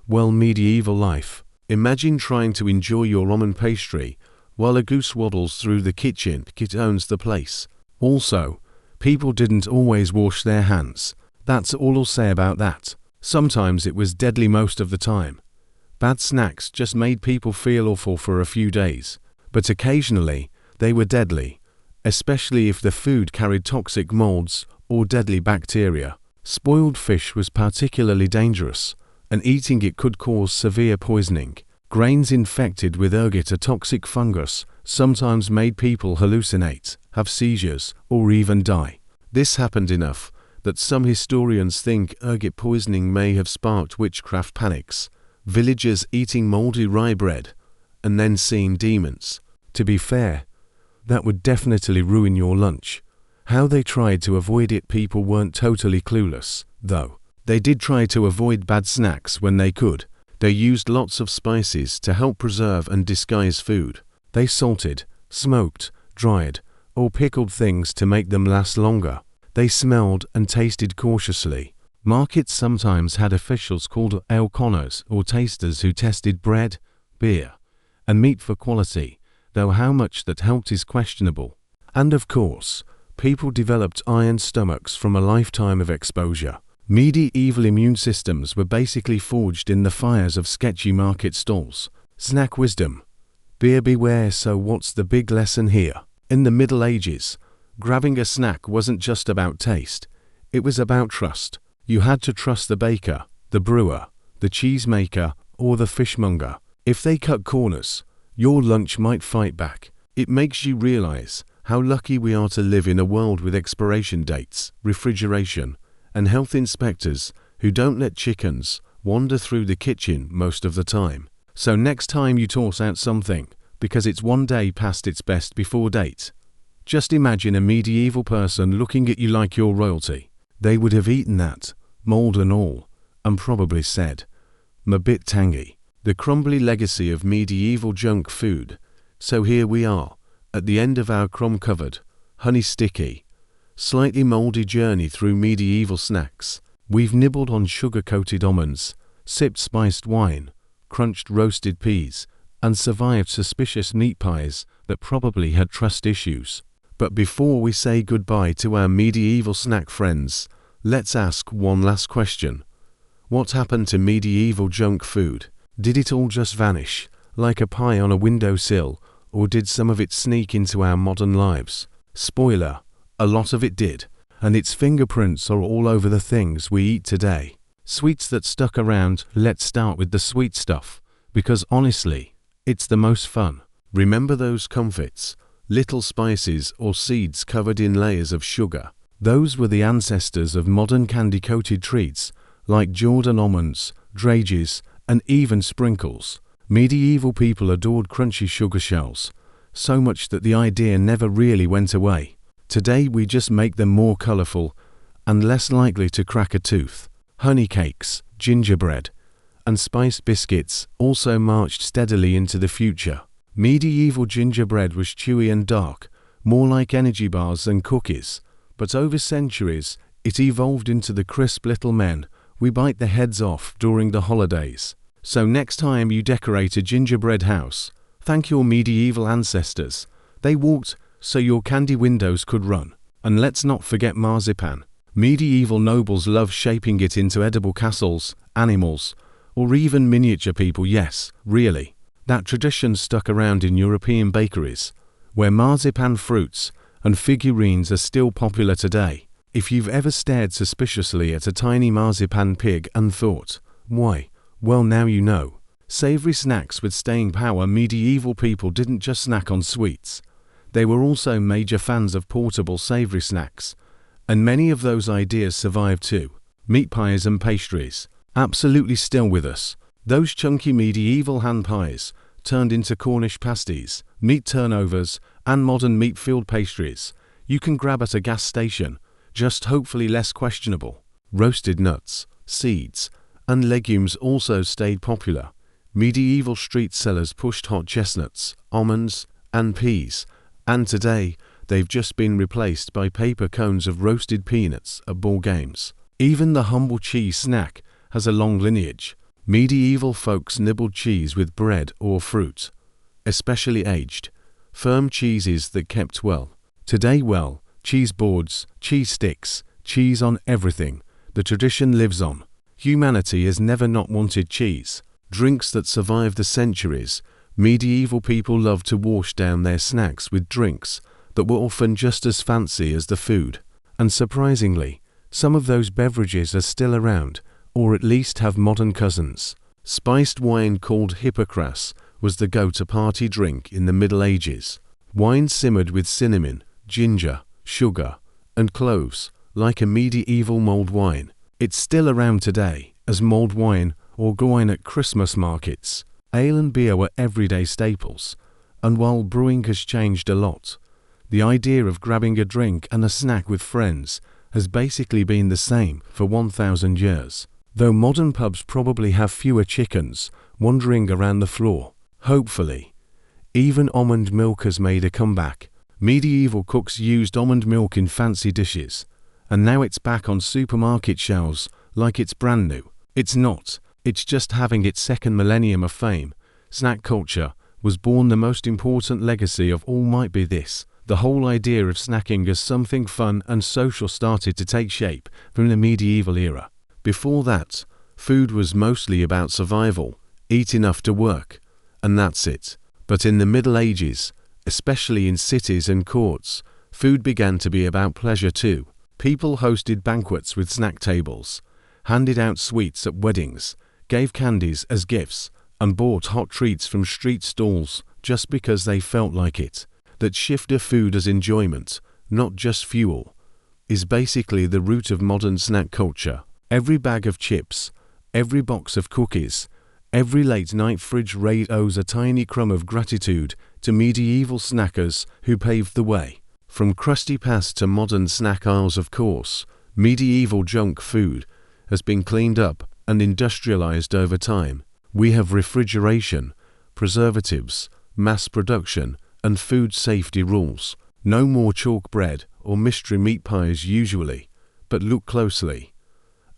Speaker 1: well, medieval life. Imagine trying to enjoy your almond pastry while a goose waddles through the kitchen. It owns the place. Also, people didn't always wash their hands. That's all I'll say about that. Sometimes it was deadly most of the time. Bad snacks just made people feel awful for a few days, but occasionally they were deadly, especially if the food carried toxic molds or deadly bacteria. Spoiled fish was particularly dangerous, and eating it could cause severe poisoning. Grains infected with ergot, a toxic fungus, sometimes made people hallucinate, have seizures, or even die. This happened enough that some historians think ergot poisoning may have sparked witchcraft panics, villagers eating moldy rye bread, and then seeing demons. To be fair, that would definitely ruin your lunch. How they tried to avoid it, people weren't totally clueless, though. They did try to avoid bad snacks when they could. They used lots of spices to help preserve and disguise food. They salted, smoked, dried, or pickled things to make them last longer. They smelled and tasted cautiously. Markets sometimes had officials called aleconers, or tasters, who tested bread, beer, and meat for quality, though how much that helped is questionable. And of course, people developed iron stomachs from a lifetime of exposure. Medieval immune systems were basically forged in the fires of sketchy market stalls. Snack wisdom. Beer beware. So what's the big lesson here? In the Middle Ages, grabbing a snack wasn't just about taste. It was about trust. You had to trust the baker, the brewer, the cheesemaker, or the fishmonger. If they cut corners, your lunch might fight back. It makes you realize How lucky we are to live in a world with expiration dates, refrigeration, and health inspectors who don't let chickens wander through the kitchen most of the time. So next time you toss out something because it's one day past its best before date, just imagine a medieval person looking at you like you're royalty. They would have eaten that, mold and all, and probably said, "A bit tangy." The crumbly legacy of medieval junk food. So here we are, at the end of our crumb-covered, honey-sticky, slightly mouldy journey through medieval snacks. We've nibbled on sugar-coated almonds, sipped spiced wine, crunched roasted peas, and survived suspicious meat pies that probably had trust issues. But before we say goodbye to our medieval snack friends, let's ask one last question. What happened to medieval junk food? Did it all just vanish, like a pie on a windowsill, or did some of it sneak into our modern lives? Spoiler, a lot of it did, and its fingerprints are all over the things we eat today. Sweets that stuck around. Let's start with the sweet stuff, because honestly, it's the most fun. Remember those comfits, little spices or seeds covered in layers of sugar? Those were the ancestors of modern candy-coated treats, like Jordan almonds, drages, and even sprinkles. Medieval people adored crunchy sugar shells, so much that the idea never really went away. Today we just make them more colorful and less likely to crack a tooth. Honey cakes, gingerbread, and spiced biscuits also marched steadily into the future. Medieval gingerbread was chewy and dark, more like energy bars than cookies, but over centuries it evolved into the crisp little men we bite the heads off during the holidays. So next time you decorate a gingerbread house, thank your medieval ancestors. They walked so your candy windows could run. And let's not forget marzipan. Medieval nobles loved shaping it into edible castles, animals, or even miniature people. Yes, really. That tradition stuck around in European bakeries, where marzipan fruits and figurines are still popular today. If you've ever stared suspiciously at a tiny marzipan pig and thought, why? Well, now you know. Savory snacks with staying power. Medieval people didn't just snack on sweets. They were also major fans of portable savory snacks, and many of those ideas survive too. Meat pies and pastries, absolutely still with us. Those chunky medieval hand pies turned into Cornish pasties, meat turnovers, and modern meat-filled pastries you can grab at a gas station, just hopefully less questionable. Roasted nuts, seeds, and legumes also stayed popular. Medieval street sellers pushed hot chestnuts, almonds, and peas, and today they've just been replaced by paper cones of roasted peanuts at ball games. Even the humble cheese snack has a long lineage. Medieval folks nibbled cheese with bread or fruit, especially aged, firm cheeses that kept well. Today, well, cheese boards, cheese sticks, cheese on everything. The tradition lives on. Humanity has never not wanted cheese. Drinks that survive the centuries. Medieval people loved to wash down their snacks with drinks that were often just as fancy as the food. And surprisingly, some of those beverages are still around, or at least have modern cousins. Spiced wine called hippocras was the go-to party drink in the Middle Ages. Wine simmered with cinnamon, ginger, sugar, and cloves, like a medieval mulled wine. It's still around today as mulled wine or wine at Christmas markets. Ale and beer were everyday staples, and while brewing has changed a lot, the idea of grabbing a drink and a snack with friends has basically been the same for 1,000 years. Though modern pubs probably have fewer chickens wandering around the floor. Hopefully. Even almond milk has made a comeback. Medieval cooks used almond milk in fancy dishes, and now it's back on supermarket shelves like it's brand new. It's not. It's just having its second millennium of fame. Snack culture was born. The most important legacy of all might be this. The whole idea of snacking as something fun and social started to take shape from the medieval era. Before that, food was mostly about survival, eat enough to work, and that's it. But in the Middle Ages, especially in cities and courts, food began to be about pleasure too. People hosted banquets with snack tables, handed out sweets at weddings, gave candies as gifts, and bought hot treats from street stalls just because they felt like it. that shifter food as enjoyment, not just fuel, is basically the root of modern snack culture. Every bag of chips, every box of cookies, every late-night fridge raid owes a tiny crumb of gratitude to medieval snackers who paved the way. From crusty past to modern snack aisles, of course, medieval junk food has been cleaned up and industrialized over time. We have refrigeration, preservatives, mass production, and food safety rules. No more chalk bread or mystery meat pies usually, but look closely,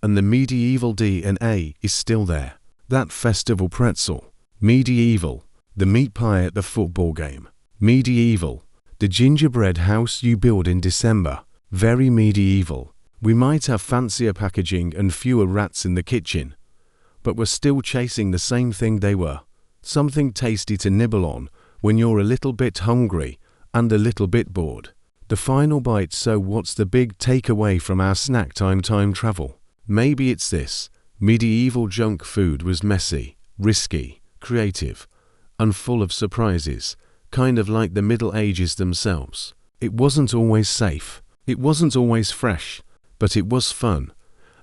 Speaker 1: and the medieval DNA is still there. That festival pretzel. Medieval. The meat pie at the football game. Medieval. The gingerbread house you build in December. Very medieval. We might have fancier packaging and fewer rats in the kitchen, but we're still chasing the same thing they were. Something tasty to nibble on when you're a little bit hungry and a little bit bored. The final bite. So what's the big takeaway from our snack time travel? Maybe it's this. Medieval junk food was messy, risky, creative, and full of surprises, kind of like the Middle Ages themselves. It wasn't always safe, it wasn't always fresh, but it was fun,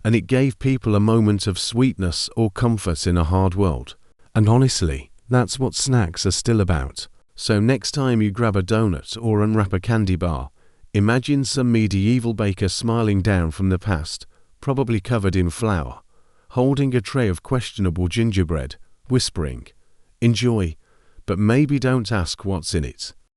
Speaker 1: and it gave people a moment of sweetness or comfort in a hard world. And honestly, that's what snacks are still about. So next time you grab a donut or unwrap a candy bar, imagine some medieval baker smiling down from the past, probably covered in flour, holding a tray of questionable gingerbread, whispering, "Enjoy, but maybe don't ask what's in it."